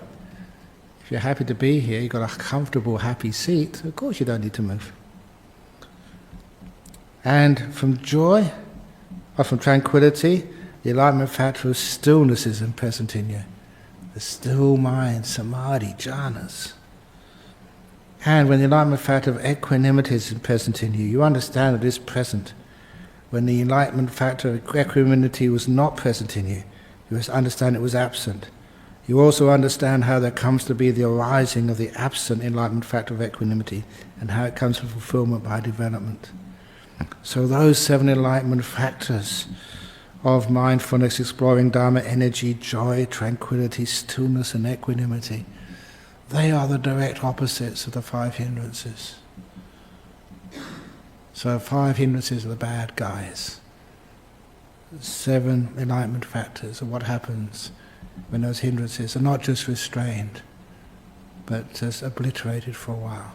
If you're happy to be here, you've got a comfortable, happy seat, of course you don't need to move. And from joy, or from tranquility, the enlightenment factor of stillness is present in you. The still mind, samadhi, jhanas. And when the enlightenment factor of equanimity is present in you, you understand it is present. When the enlightenment factor of equanimity was not present in you, you must understand it was absent. You also understand how there comes to be the arising of the absent enlightenment factor of equanimity and how it comes to fulfillment by development. So those 7 enlightenment factors of mindfulness, exploring Dharma, energy, joy, tranquility, stillness and equanimity, they are the direct opposites of the 5 hindrances. So 5 hindrances are the bad guys. 7 enlightenment factors are what happens when those hindrances are not just restrained, but just obliterated for a while.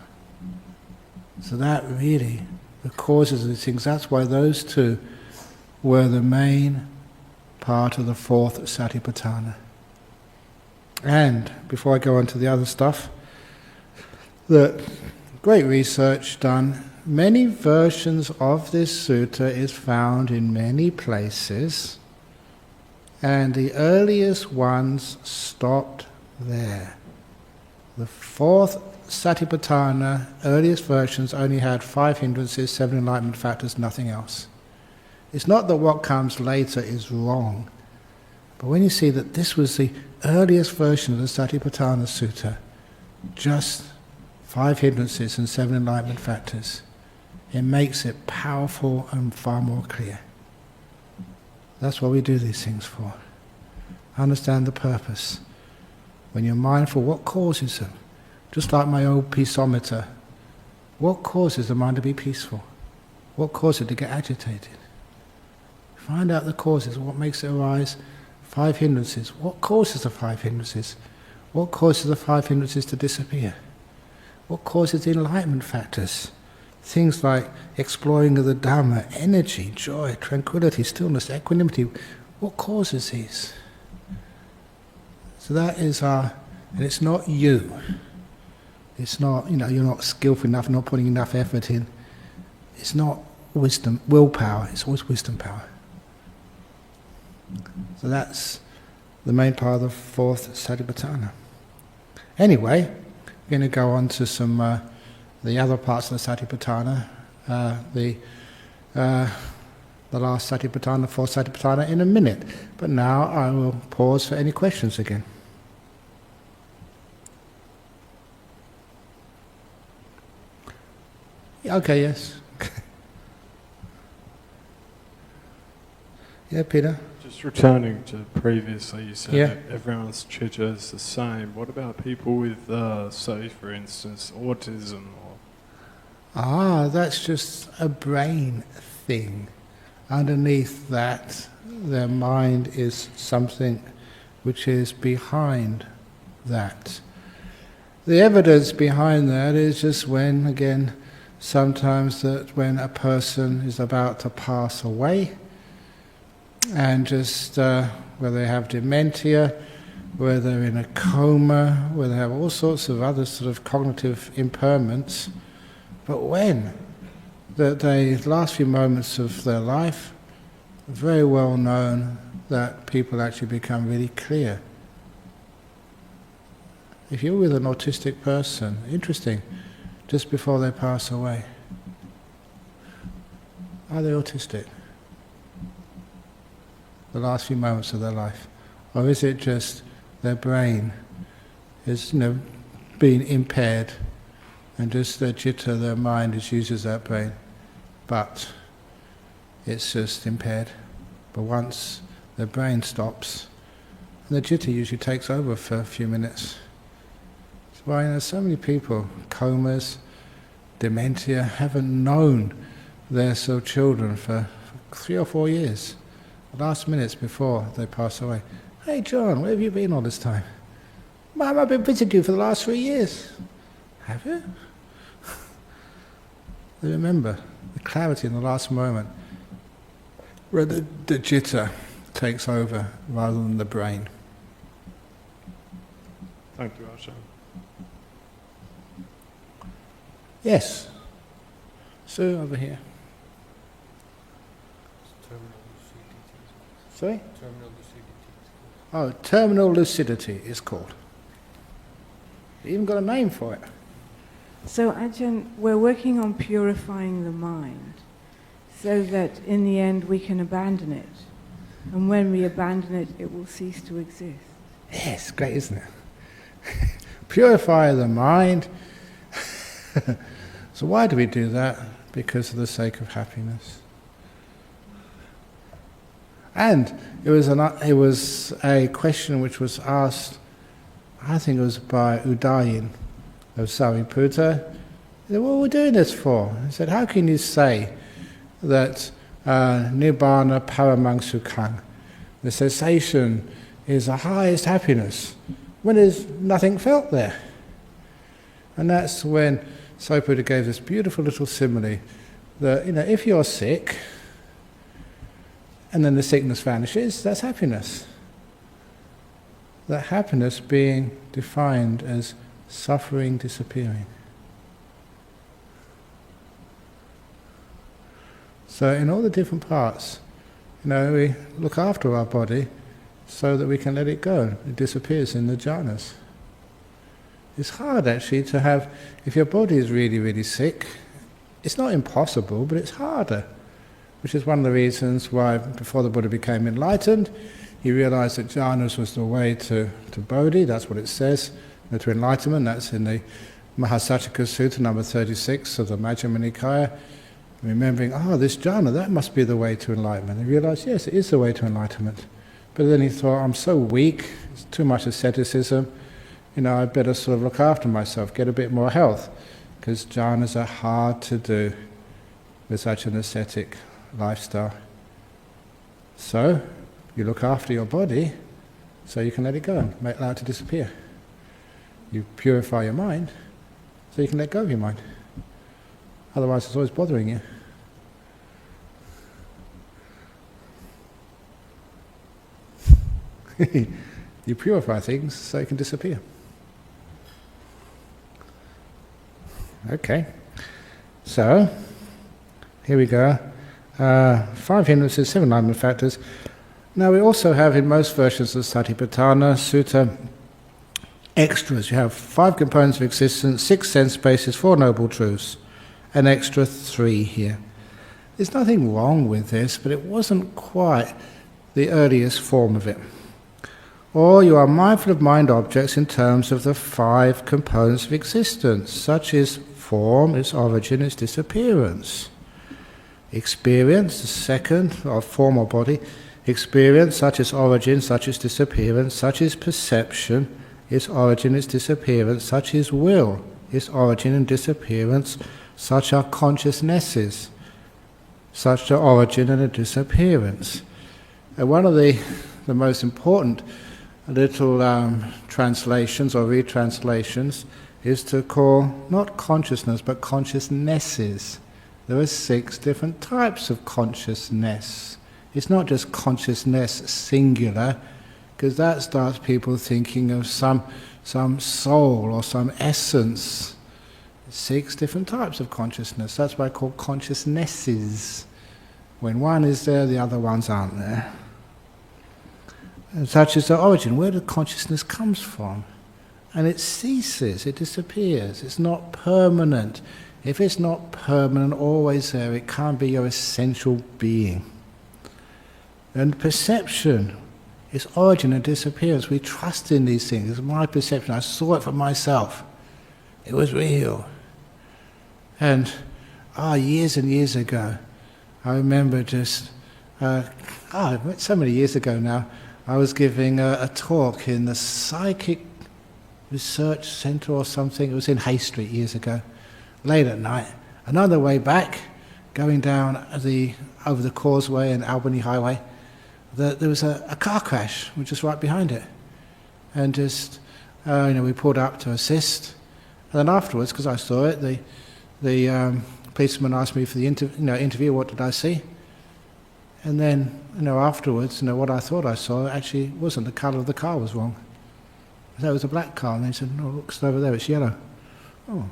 So that really, the causes of these things, that's why those 2 were the main part of the 4th Satipatthana. And before I go on to the other stuff, the great research done, many versions of this sutta is found in many places, and the earliest ones stopped there. The 4th Satipatthana, earliest versions only had 5 hindrances, 7 enlightenment factors, nothing else. It's not that what comes later is wrong, but when you see that this was the earliest version of the Satipatthana Sutta, just 5 hindrances and 7 enlightenment factors, it makes it powerful and far more clear. That's what we do these things for. Understand the purpose. When you're mindful, what causes them? Just like my old peaceometer. What causes the mind to be peaceful? What causes it to get agitated? Find out the causes, what makes it arise. 5 hindrances. What causes the 5 hindrances? What causes the 5 hindrances to disappear? What causes the enlightenment factors? Things like exploring of the Dhamma, energy, joy, tranquility, stillness, equanimity. What causes these? So that is and it's not you. It's not, you're not skillful enough, not putting enough effort in. It's not wisdom, willpower, it's always wisdom power. So that's the main part of the 4th Satipatthana. Anyway, we're going to go on to some the other parts of the Satipatthana, the last Satipatthana, 4th Satipatthana in a minute. But now I will pause for any questions again. Okay, yes. Yeah, Peter? Just returning to previously, you said Yeah. that everyone's chitta is the same. What about people with, say, for instance, autism? That's just a brain thing. Underneath that, their mind is something which is behind that. The evidence behind that is just when, again, sometimes that when a person is about to pass away, and just whether they have dementia, whether they're in a coma, whether they have all sorts of other sort of cognitive impairments, but when the last few moments of their life, very well known that people actually become really clear. If you're with an autistic person, interesting, just before they pass away, are they autistic? The last few moments of their life? Or is it just their brain is being impaired and just their citta, their mind, just uses that brain, but it's just impaired. But once their brain stops, the citta usually takes over for a few minutes. That's why there's so many people, comas, dementia, haven't known their children for 3 or 4 years. Last minutes before they pass away. Hey John, where have you been all this time? Mum, I've been visiting you for the last 3 years. Have you? They remember the clarity in the last moment where the citta takes over rather than the brain. Thank you, Ajahn. Yes. Sue, over here. Sorry? Oh, terminal lucidity is called. You even got a name for it. So, Ajahn, we're working on purifying the mind so that in the end we can abandon it. And when we abandon it, it will cease to exist. Yes, great, isn't it? Purify the mind. So why do we do that? Because for the sake of happiness. And it was a question which was asked, I think it was by Udayin of Sariputta. He said, what are we doing this for? He said, how can you say that Nibbana Paramang Sukhang, the cessation is the highest happiness, when there's nothing felt there? And that's when Sariputta gave this beautiful little simile that, if you're sick, and then the sickness vanishes, that's happiness. That happiness being defined as suffering disappearing. So in all the different parts, we look after our body so that we can let it go. It disappears in the jhanas. It's hard actually to have, if your body is really, really sick, it's not impossible, but it's harder. Which is one of the reasons why, before the Buddha became enlightened, he realized that jhanas was the way to Bodhi. That's what it says, to enlightenment. That's in the Mahasatthika Sutta, number 36 of the Majjhima Nikaya. Remembering, this jhana, that must be the way to enlightenment. He realized, yes, it is the way to enlightenment. But then he thought, I'm so weak, it's too much asceticism, I'd better sort of look after myself, get a bit more health, because jhanas are hard to do with such an ascetic lifestyle. So, you look after your body so you can let it go and allow it to disappear. You purify your mind so you can let go of your mind. Otherwise it's always bothering you. You purify things so it can disappear. Okay, so here we go. 5 hindrances, 7 enlightenment factors. Now we also have in most versions of Satipatthana Sutta extras. You have 5 components of existence, 6 sense spaces, 4 noble truths, an extra 3 here. There's nothing wrong with this, but it wasn't quite the earliest form of it. Or you are mindful of mind objects in terms of the 5 components of existence, such as form, its origin, its disappearance. Experience, the second, of form or body. Experience, such as origin, such as disappearance, such as perception, its origin, its disappearance, such as will, its origin and disappearance, such are consciousnesses, such are origin and a disappearance. And one of the most important little translations or retranslations is to call not consciousness but consciousnesses. There are 6 different types of consciousness. It's not just consciousness singular, because that starts people thinking of some soul or some essence. 6 different types of consciousness. That's why I call consciousnesses. When one is there, the other ones aren't there. And such is the origin. Where the consciousness comes from. And it ceases, it disappears. It's not permanent. If it's not permanent, always there, it can't be your essential being. And perception is origin and disappearance. We trust in these things. It's my perception. I saw it for myself. It was real. And years and years ago, I remember just, so many years ago now, I was giving a talk in the Psychic Research Centre or something. It was in Hay Street years ago, late at night. Another way back, going down over the causeway and Albany Highway, there was a car crash, which was right behind it. And just, we pulled up to assist. And then afterwards, because I saw it, the policeman asked me for the interview, what did I see? And then, afterwards, what I thought I saw actually wasn't. The colour of the car was wrong. So it was a black car, and they said, no, look, it's over there, it's yellow. Oh,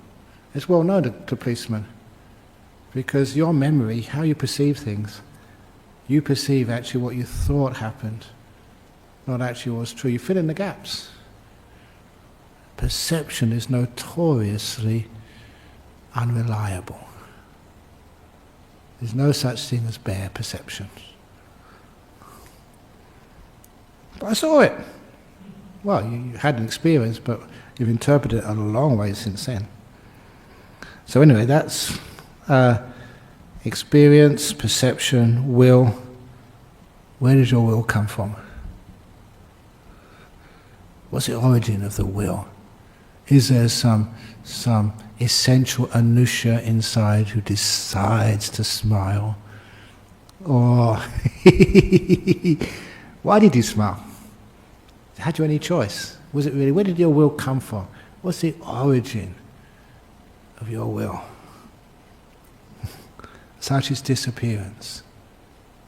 it's well known to policemen. Because your memory, how you perceive things, you perceive actually what you thought happened, not actually what was true. You fill in the gaps. Perception is notoriously unreliable. There's no such thing as bare perception. But I saw it. Well, you had an experience, but you've interpreted it a long way since then. So anyway, that's experience, perception, will. Where does your will come from? What's the origin of the will? Is there some essential anusha inside who decides to smile? Or why did you smile? Had you any choice? Was it really, where did your will come from? What's the origin of your will? Such is disappearance.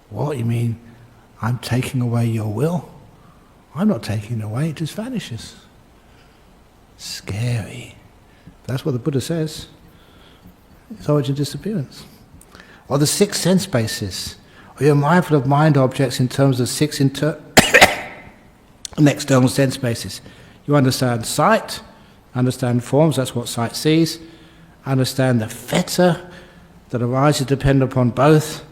What, you mean I'm taking away your will? I'm not taking it away, it just vanishes. Scary. That's what the Buddha says. It's origin disappearance. Or the 6 sense bases. Or you're mindful of mind objects in terms of 6 and external sense bases. You understand sight, understand forms, that's what sight sees. Understand the theta that arises dependent upon both.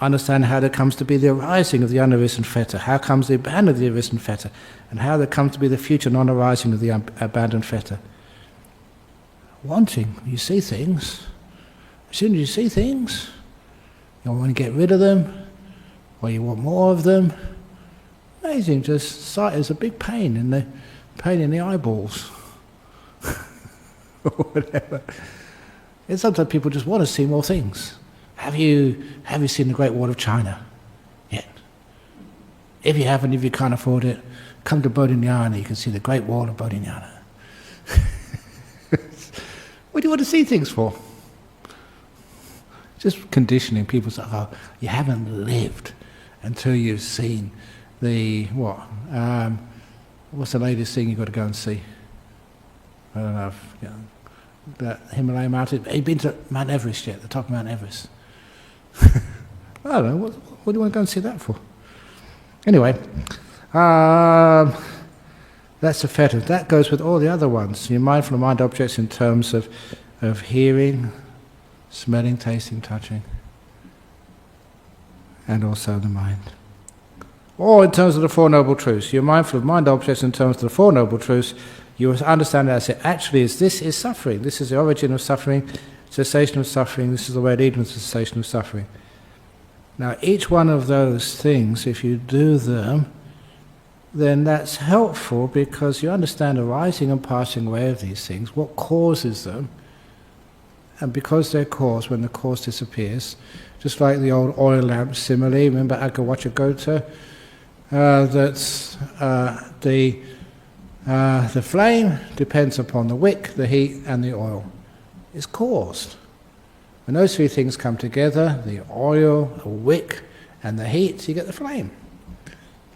Understand how there comes to be the arising of the unarisen theta, how comes the abandon of the arisen theta, and how there comes to be the future non-arising of the abandoned theta. Wanting, you see things. As soon as you see things, you want to get rid of them, or you want more of them. Amazing, just sight is a big pain in the eyeballs. Or whatever. And sometimes people just want to see more things. Have you seen the Great Wall of China yet? If you haven't, if you can't afford it, come to Bodhinyana, you can see the Great Wall of Bodhinyana. What do you want to see things for? Just conditioning people say, oh, you haven't lived until you've seen the, what's the latest thing you've got to go and see? I don't know, the Himalayan mountain. Have you been to Mount Everest yet, the top of Mount Everest? I don't know, what do you want to go and see that for? Anyway, that's a theta. That goes with all the other ones. You're mindful of mind objects in terms of hearing, smelling, tasting, touching, and also the mind. Or in terms of the Four Noble Truths. You're mindful of mind objects in terms of the Four Noble Truths. You understand that as it actually is. This is suffering. This is the origin of suffering, cessation of suffering. This is the way leading to cessation of suffering. Now, each one of those things, if you do them, then that's helpful because you understand the rising and passing away of these things, what causes them, and because they're caused, when the cause disappears, just like the old oil lamp simile, remember Agawachagota, that's the flame depends upon the wick, the heat, and the oil. It's caused. When those three things come together, the oil, the wick, and the heat, you get the flame.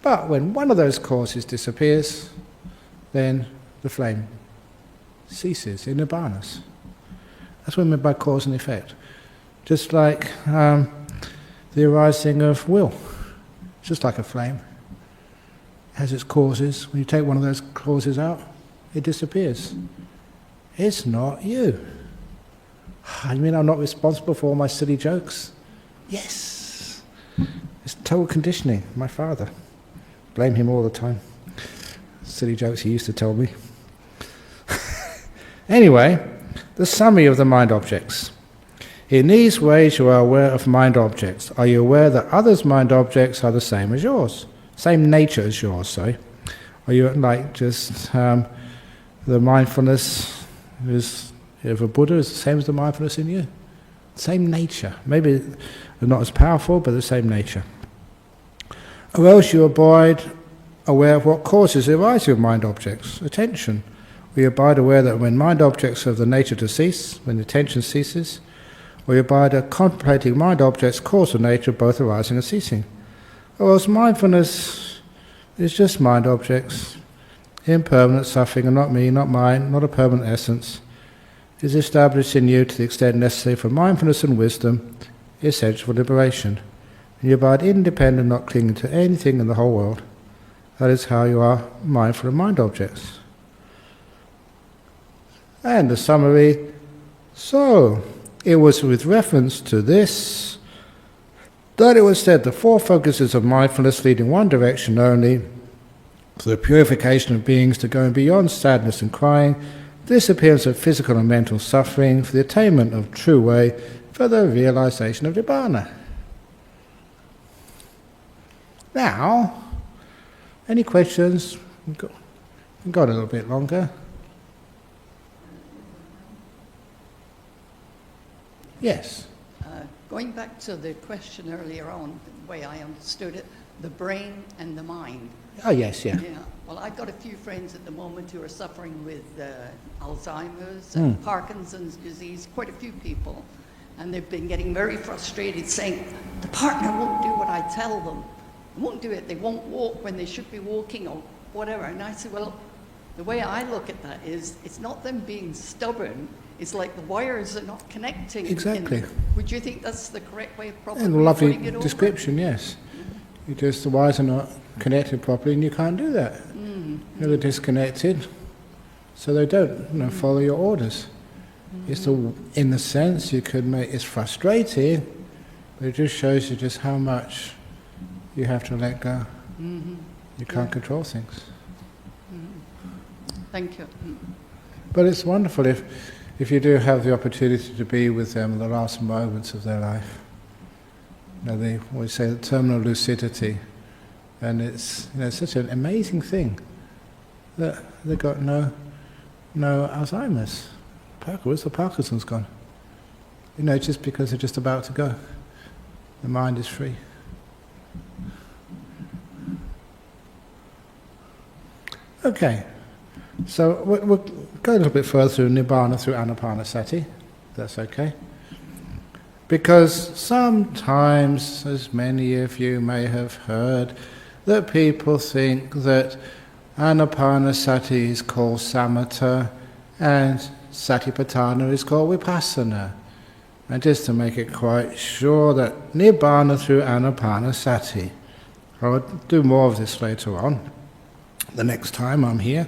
But when one of those causes disappears, then the flame ceases in nirvanas. That's what I mean by cause and effect. Just like the arising of will. It's just like a flame. It has its causes. When you take one of those causes out, it disappears. It's not you. You mean I'm not responsible for all my silly jokes? Yes. It's total conditioning. My father. Blame him all the time. Silly jokes he used to tell me. Anyway, the summary of the mind objects. In these ways you are aware of mind objects. Are you aware that others' mind objects are the same as yours? Same nature as yours, sorry. Are you like just the mindfulness of a Buddha is the same as the mindfulness in you? Same nature. Maybe not as powerful, but the same nature. Or else you abide aware of what causes the arising of mind objects. Attention. We abide aware that when mind objects have the nature to cease, when attention ceases, we abide contemplating mind objects cause the nature of both arising and ceasing. Or else mindfulness is just mind objects. impermanent suffering, and not me, not mine, not a permanent essence, is established in you to the extent necessary for mindfulness and wisdom, essential for liberation. And you abide independent, not clinging to anything in the whole world. That is how you are mindful of mind objects. And the summary. So, it was with reference to this that it was said the four focuses of mindfulness lead in one direction only, for the purification of beings to go beyond sadness and crying, disappearance of physical and mental suffering, for the attainment of true way, for the realization of Nibbana. Now, any questions? We've got a little bit longer. Yes? Going back to the question earlier on, the way I understood it, the brain and the mind. Oh, yes, yeah. Well, I've got a few friends at the moment who are suffering with Alzheimer's and Parkinson's disease, quite a few people. And they've been getting very frustrated saying, the partner won't do what I tell them. They won't do it. They won't walk when they should be walking or whatever. And I said, well, the way I look at that is it's not them being stubborn. It's like the wires are not connecting. Exactly. Would you think that's the correct way of probably And a lovely putting it over? description, yes. You just, the wires are not connected properly and you can't do that. They're disconnected, so they don't follow your orders. It's in the sense you could make, it's frustrating, but it just shows you just how much you have to let go. You can't control things. Thank you. But it's wonderful if you do have the opportunity to be with them in the last moments of their life. They always say the terminal lucidity, and it's such an amazing thing that they've got no Alzheimer's. Where's the Parkinson's gone? Just because they're just about to go. The mind is free. Okay, so we'll go a little bit further through Nibbana, through Anapanasati. That's okay. Because sometimes, as many of you may have heard, that people think that Anapanasati is called Samatha and Satipatthana is called Vipassana. And just to make it quite sure that Nibbana through Anapanasati. I'll do more of this later on, the next time I'm here.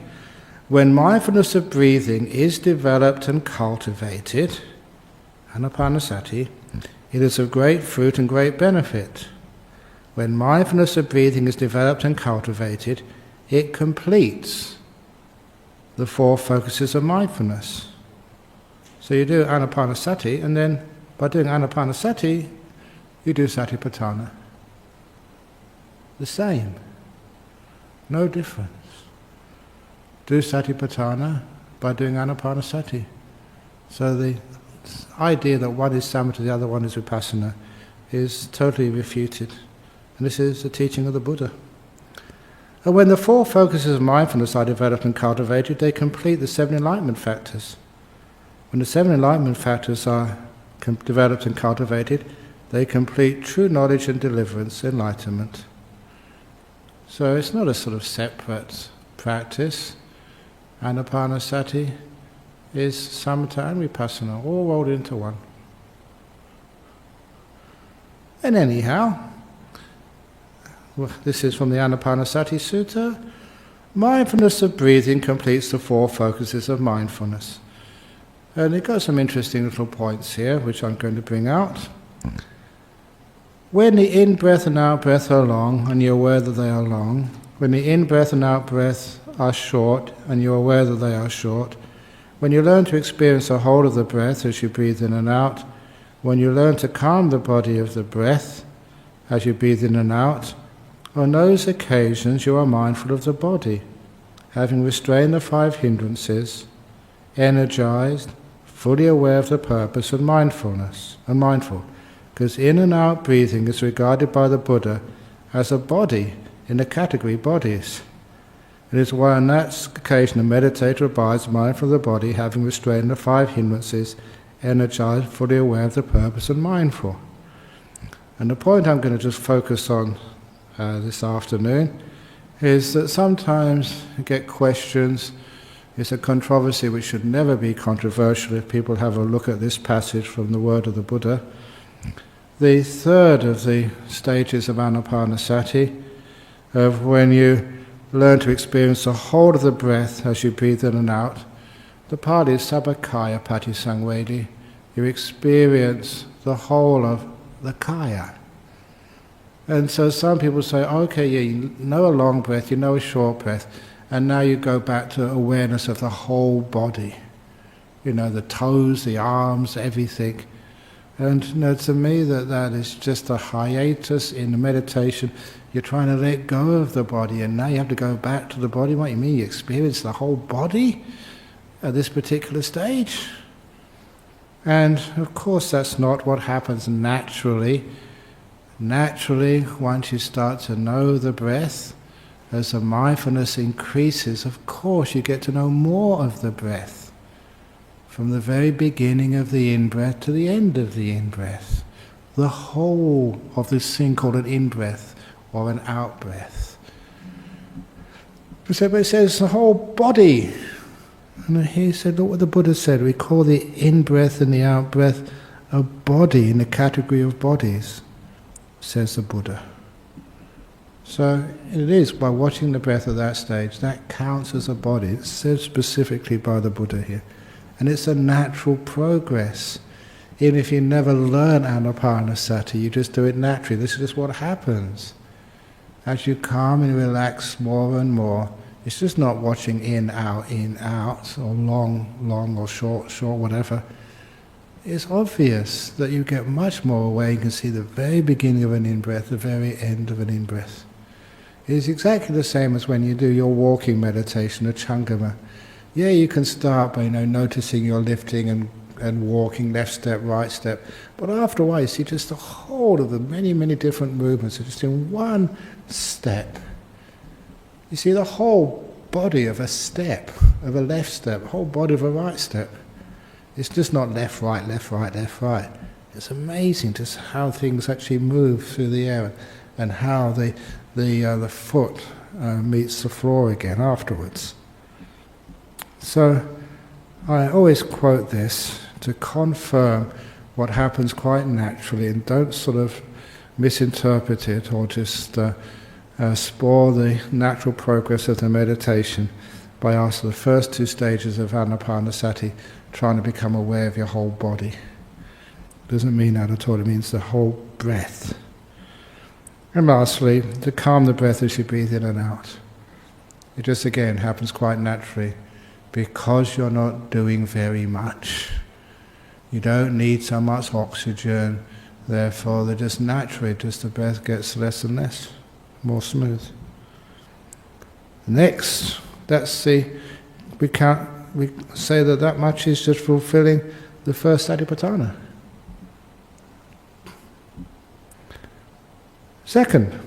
When mindfulness of breathing is developed and cultivated, Anapanasati, it is of great fruit and great benefit. When mindfulness of breathing is developed and cultivated, it completes the four focuses of mindfulness. So you do Anapanasati, and then by doing Anapanasati, you do Satipatthana. The same. No difference. Do Satipatthana by doing Anapanasati. So the idea that one is Samatha, the other one is Vipassana, is totally refuted. And this is the teaching of the Buddha. And when the four focuses of mindfulness are developed and cultivated, they complete the seven enlightenment factors. When the seven enlightenment factors are developed and cultivated, they complete true knowledge and deliverance, enlightenment. So it's not a sort of separate practice. Anapanasati is Samatha and Vipassana, all rolled into one. And anyhow, this is from the Anapanasati Sutta. Mindfulness of breathing completes the four focuses of mindfulness. And it got some interesting little points here, which I'm going to bring out. When the in-breath and out-breath are long, and you're aware that they are long, when the in-breath and out-breath are short, and you're aware that they are short, when you learn to experience the whole of the breath as you breathe in and out, when you learn to calm the body of the breath as you breathe in and out, on those occasions you are mindful of the body, having restrained the five hindrances, energized, fully aware of the purpose and mindful, because in and out breathing is regarded by the Buddha as a body in the category bodies. It is why on that occasion the meditator abides mindful of the body, having restrained the five hindrances, energized, fully aware of the purpose and mindful. And the point I'm going to just focus on this afternoon is that sometimes you get questions. It's a controversy which should never be controversial if people have a look at this passage from the word of the Buddha. The third of the stages of anapanasati, of when you learn to experience the whole of the breath as you breathe in and out, the Pali is sabakaya patisangvedi. You experience the whole of the kaya. And so some people say, okay, yeah, you know a long breath, you know a short breath, and now you go back to awareness of the whole body. You know, the toes, the arms, everything. And you know, to me that is just a hiatus in the meditation. You're trying to let go of the body, and now you have to go back to the body. What do you mean? You experience the whole body at this particular stage? And of course that's not what happens naturally. Naturally, once you start to know the breath, as the mindfulness increases, of course you get to know more of the breath. From the very beginning of the in-breath to the end of the in-breath. The whole of this thing called an in-breath or an out-breath. So it says the whole body. And he said, look what the Buddha said, we call the in-breath and the out-breath a body in the category of bodies, says the Buddha. So it is by watching the breath at that stage, that counts as a body. It's said specifically by the Buddha here. And it's a natural progress. Even if you never learn anapanasati, you just do it naturally. This is just what happens. As you calm and relax more and more, it's just not watching in, out, or long, or short, whatever. It's obvious that you get much more aware. You can see the very beginning of an in-breath, the very end of an in-breath. It's exactly the same as when you do your walking meditation, a changama. Yeah, you can start by noticing you're lifting and walking, left step, right step. But after a while, you see just the whole of the many, many different movements just in one step. You see the whole body of a step, of a left step, the whole body of a right step. It's just not left, right, left, right, left, right. It's amazing just how things actually move through the air and how the foot meets the floor again afterwards. So I always quote this to confirm what happens quite naturally, and don't sort of misinterpret it or just spoil the natural progress of the meditation by asking the first two stages of anapanasati, trying to become aware of your whole body. Doesn't mean that at all, it means the whole breath. And lastly, to calm the breath as you breathe in and out. It just again happens quite naturally because you're not doing very much. You don't need so much oxygen, therefore they're just naturally, just the breath gets less and less, more smooth. Next, we say that much is just fulfilling the first satipatthana. Second,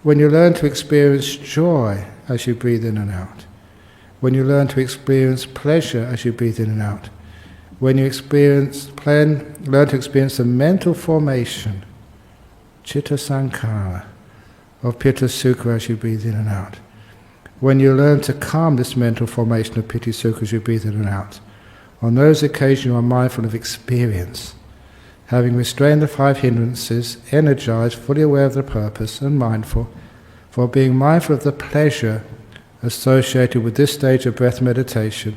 when you learn to experience joy as you breathe in and out, when you learn to experience pleasure as you breathe in and out, when you learn to experience the mental formation, citta sankhara, of pitta sukha as you breathe in and out, when you learn to calm this mental formation of pitta sukha as you breathe in and out, on those occasions you are mindful of experience, having restrained the five hindrances, energized, fully aware of the purpose, and mindful, for being mindful of the pleasure associated with this stage of breath meditation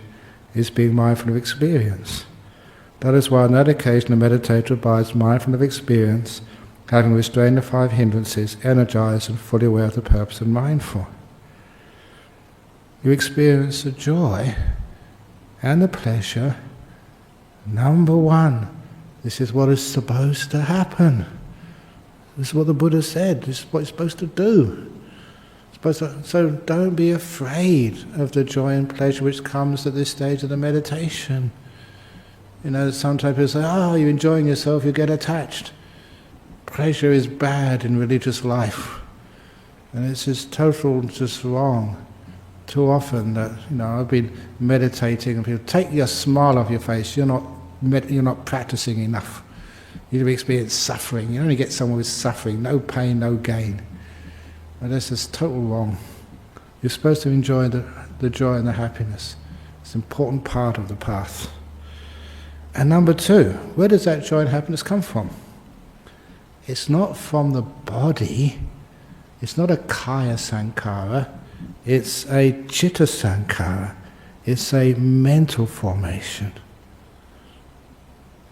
is being mindful of experience. That is why on that occasion the meditator abides mindful of experience, having restrained the five hindrances, energized and fully aware of the purpose and mindful. You experience the joy and the pleasure. Number one, this is what is supposed to happen. This is what the Buddha said. This is what you're supposed to do. So don't be afraid of the joy and pleasure which comes at this stage of the meditation. Sometimes people say, you're enjoying yourself, you get attached. Pleasure is bad in religious life. And it's just wrong. Too often that, I've been meditating and people take your smile off your face, you're not practicing enough. You experience suffering. You only get someone with suffering, no pain, no gain. And this is total wrong. You're supposed to enjoy the joy and the happiness. It's an important part of the path. And number two, where does that joy and happiness come from? It's not from the body. It's not a kaya sankhara. It's a chitta sankhara. It's a mental formation.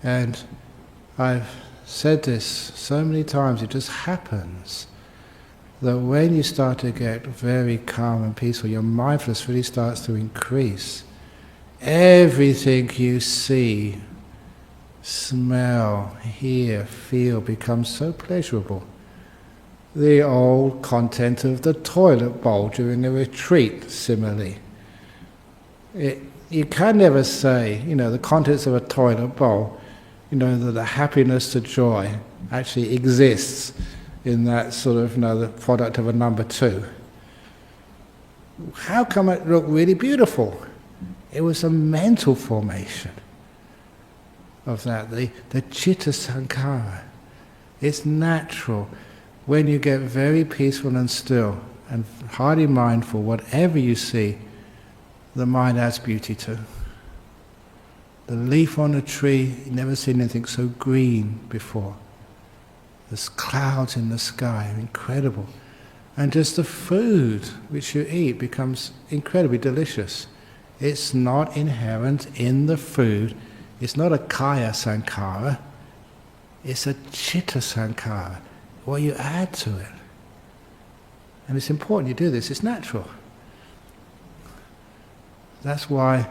And I've said this so many times, it just happens that when you start to get very calm and peaceful, your mindfulness really starts to increase. Everything you see, smell, hear, feel becomes so pleasurable. The old content of the toilet bowl during a retreat, similarly. You can never say, the contents of a toilet bowl, that the happiness, the joy actually exists in that sort of, the product of a number two. How come it looked really beautiful? It was a mental formation of that, the chitta sankhara. It's natural. When you get very peaceful and still and highly mindful, whatever you see, the mind adds beauty to. The leaf on a tree, you've never seen anything so green before. There's clouds in the sky, incredible. And just the food which you eat becomes incredibly delicious. It's not inherent in the food. It's not a kaya sankhara. It's a chitta sankhara. What you add to it. And it's important you do this. It's natural. That's why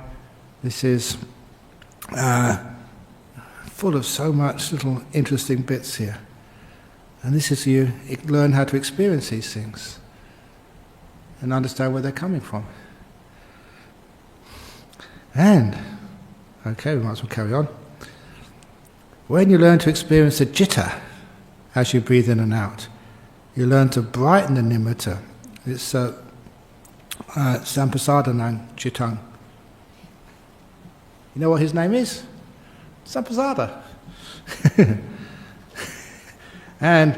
this is full of so much little interesting bits here. And this is you learn how to experience these things and understand where they're coming from. And, okay, we might as well carry on. When you learn to experience the citta as you breathe in and out, you learn to brighten the nimitta. It's Sampasadanang Chittang. You know what his name is? Sampasada. And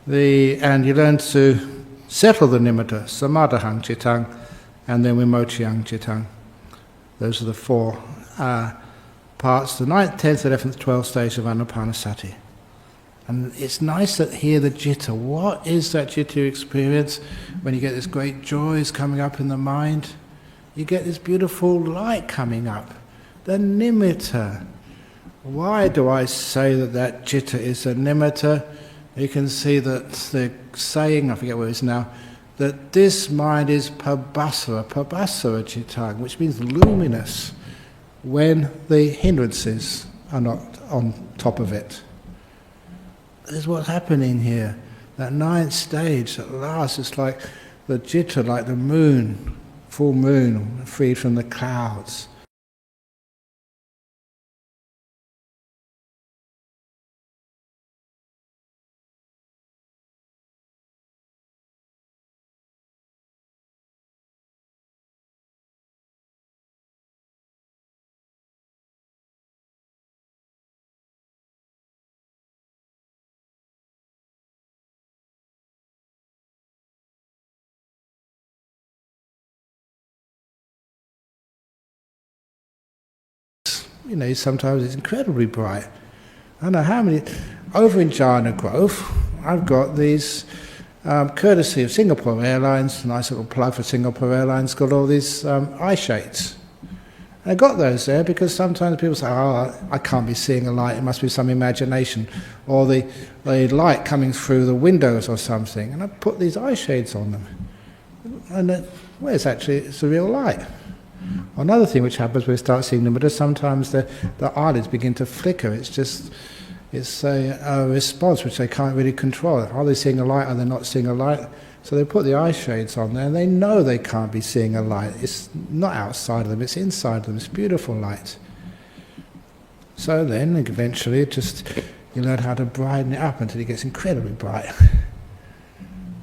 you learn to settle the nimitta, Samadahang Chittang, and then Vimochiyang Chittang. Those are the four parts, the 9th, 10th, 11th, 12th stage of Anapanasati. And it's nice to hear the citta. What is that citta experience when you get this great joys coming up in the mind? You get this beautiful light coming up, the nimitta. Why do I say that citta is a nimitta? You can see that the saying, I forget what it is now, that this mind is pabhasara cittang, which means luminous when the hindrances are not on top of it. This is what's happening here. That 9th stage, at last, it's like the citta, like the moon, full moon, freed from the clouds. Sometimes it's incredibly bright. I don't know how many. Over in Jhana Grove, I've got these, courtesy of Singapore Airlines, nice little plug for Singapore Airlines, got all these eye shades. I got those there because sometimes people say, I can't be seeing a light, it must be some imagination, or the light coming through the windows or something. And I put these eye shades on them. And it's a real light. Another thing which happens when we start seeing them, but sometimes the eyelids begin to flicker. It's a response which they can't really control. Are they seeing a light? Are they not seeing a light? So they put the eye shades on there, and they know they can't be seeing a light. It's not outside of them, it's inside of them. It's beautiful light. So then, eventually, you learn how to brighten it up until it gets incredibly bright.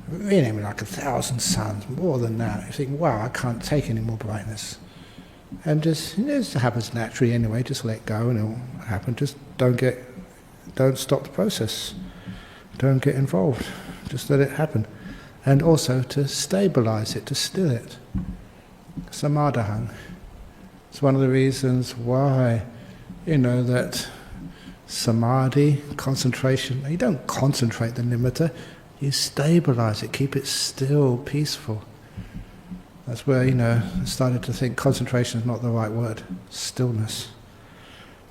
Really, like 1,000 suns, more than that. You think, wow, I can't take any more brightness. And it happens naturally anyway, just let go and it'll happen. Just don't stop the process. Don't get involved. Just let it happen. and also to stabilize it, to still it. Samadhang. It's one of the reasons why, that samadhi, concentration, you don't concentrate the nimitta, you stabilize it, keep it still, peaceful. That's where, I started to think concentration is not the right word, stillness.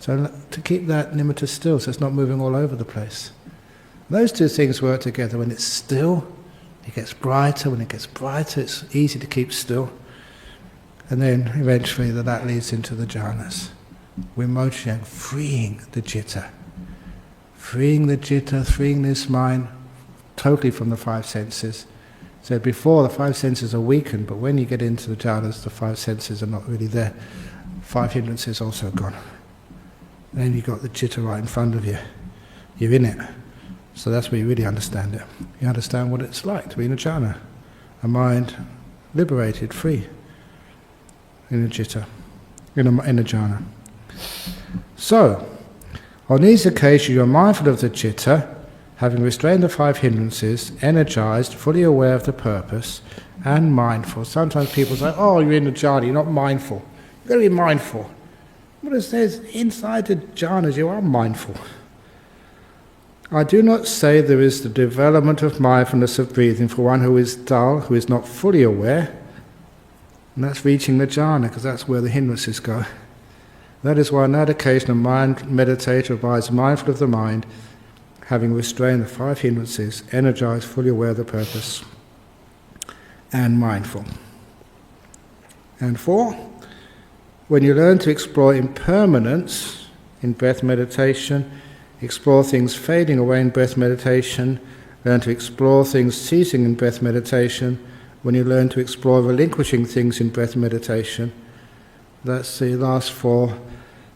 So to keep that nimitta still, so it's not moving all over the place. Those two things work together. When it's still, it gets brighter. When it gets brighter, it's easy to keep still. And then eventually that leads into the jhanas. Vimochyan, freeing the citta. Freeing the citta, freeing this mind totally from the five senses. So before, the five senses are weakened, but when you get into the jhanas, the five senses are not really there. Five hindrances also gone. And then you've got the citta right in front of you. You're in it. So that's where you really understand it. You understand what it's like to be in a jhana. A mind liberated, free. In a citta. In a jhana. So, on these occasions you are mindful of the citta, having restrained the five hindrances, energized, fully aware of the purpose, and mindful. Sometimes people say, oh, you're in a jhana, you're not mindful. You've got to be mindful. Buddha says, inside the jhanas you are mindful. I do not say there is the development of mindfulness of breathing for one who is dull, who is not fully aware, and that's reaching the jhana, because that's where the hindrances go. That is why on that occasion a mind meditator abides mindful of the mind, having restrained the five hindrances, energized, fully aware of the purpose, and mindful. And 4, when you learn to explore impermanence in breath meditation, explore things fading away in breath meditation, learn to explore things ceasing in breath meditation, when you learn to explore relinquishing things in breath meditation, that's the last 4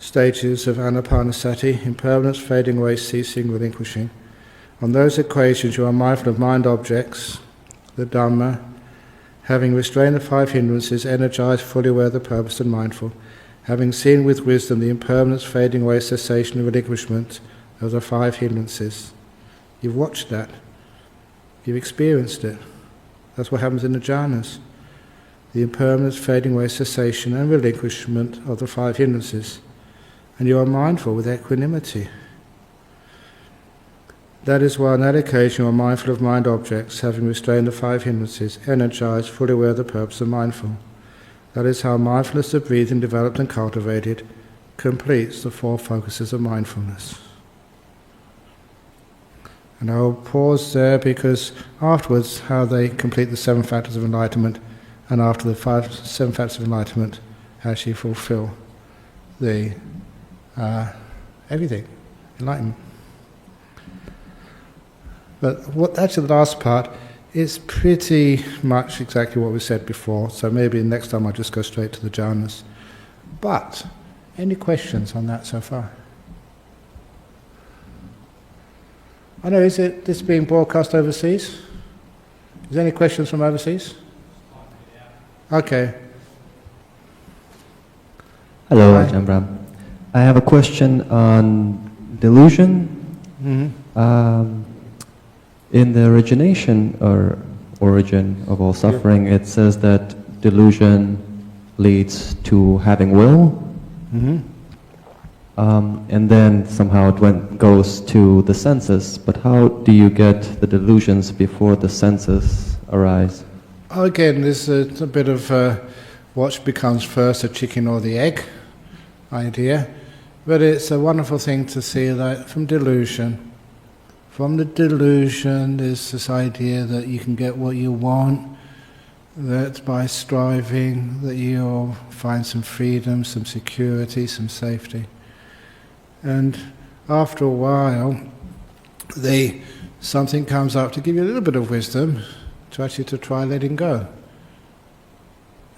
stages of anapanasati: impermanence, fading away, ceasing, relinquishing. On those occasions you are mindful of mind objects, the Dhamma, having restrained the 5 hindrances, energized, fully aware of the purpose and mindful, having seen with wisdom the impermanence, fading away, cessation and relinquishment of the 5 hindrances. You've watched that. You've experienced it. That's what happens in the jhanas. The impermanence, fading away, cessation and relinquishment of the 5 hindrances. And you are mindful with equanimity. That is why on that occasion you are mindful of mind objects, having restrained the 5 hindrances, energized, fully aware of the purpose and mindful. That is how mindfulness of breathing, developed and cultivated, completes the 4 focuses of mindfulness. And I'll pause there, because afterwards how they complete the 7 factors of enlightenment, and after the 7 factors of enlightenment, how she fulfill the everything, enlightenment. But actually the last part is pretty much exactly what we said before, so maybe next time I'll just go straight to the jhanas. But, any questions on that so far? I know, is this being broadcast overseas? Is there any questions from overseas? Okay. Hello, Ajahn Brahm. I have a question on delusion. Mm-hmm. In the origination or origin of all suffering, it says that delusion leads to having will. Mm-hmm. And then somehow it goes to the senses. But how do you get the delusions before the senses arise? Again, there's a bit of what becomes first, the chicken or the egg idea. But it's a wonderful thing to see that from delusion. From the delusion, there's this idea that you can get what you want, that by striving that you'll find some freedom, some security, some safety. And after a while, something comes up to give you a little bit of wisdom to try letting go.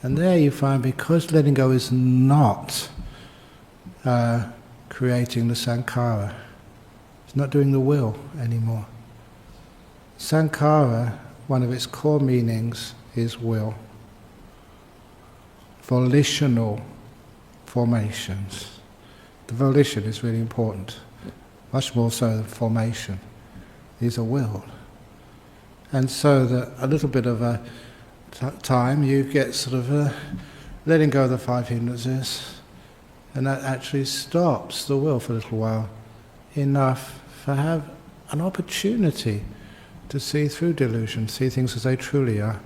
And there you find, because letting go is not creating the sankhara, it's not doing the will anymore. Sankhara, one of its core meanings is will. Volitional formations. The volition is really important, much more so than formation. These are willed. And so that a little bit of a time you get sort of letting go of the five hindrances, and that actually stops the will for a little while, enough to have an opportunity to see through delusion, see things as they truly are.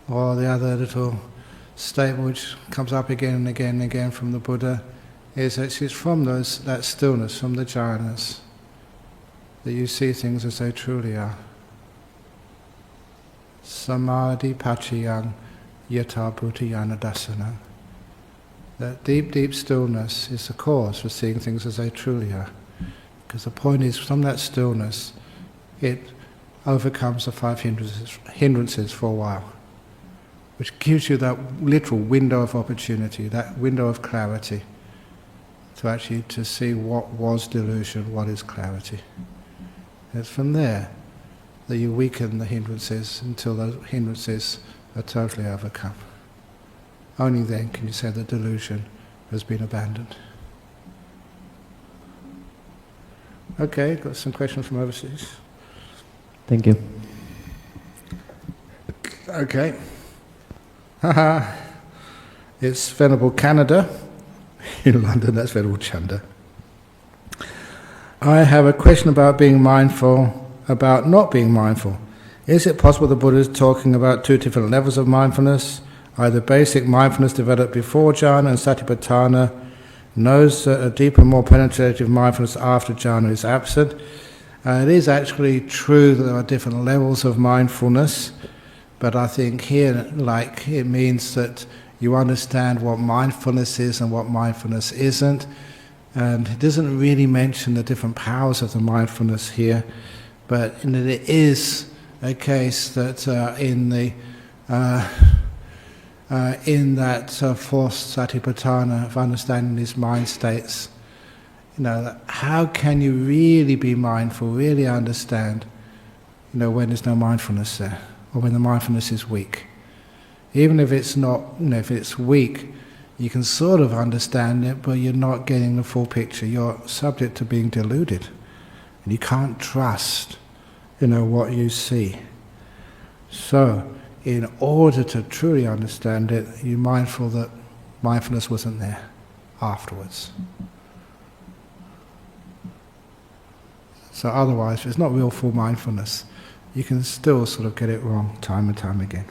Or the other little statement which comes up again and again and again from the Buddha is that it's from that stillness, from the jhanas, that you see things as they truly are. Samadhi pachayang yata bhutayana dasana. That deep, deep stillness is the cause for seeing things as they truly are. Because the point is, from that stillness, it overcomes the five hindrances for a while, which gives you that literal window of opportunity, that window of clarity, to actually to see what was delusion, what is clarity. It's from there that you weaken the hindrances until those hindrances are totally overcome. Only then can you say that delusion has been abandoned. Okay, got some questions from overseas. Thank you. Okay. It's Venerable Canada in London, that's Venerable Chanda. I have a question about being mindful, about not being mindful. Is it possible the Buddha is talking about two different levels of mindfulness? Either basic mindfulness developed before jhana and satipatthana knows that a deeper, more penetrative mindfulness after jhana is absent. It is actually true that there are different levels of mindfulness, but I think here, it means that you understand what mindfulness is and what mindfulness isn't, and it doesn't really mention the different powers of the mindfulness here, but it is a case that in that fourth satipatthana of understanding these mind states, how can you really be mindful, really understand, when there's no mindfulness there, or when the mindfulness is weak. Even if it's not, if it's weak, you can sort of understand it, but you're not getting the full picture. You're subject to being deluded, and you can't trust, what you see. So, in order to truly understand it, you're mindful that mindfulness wasn't there afterwards. So otherwise, if it's not real full mindfulness, you can still sort of get it wrong time and time again.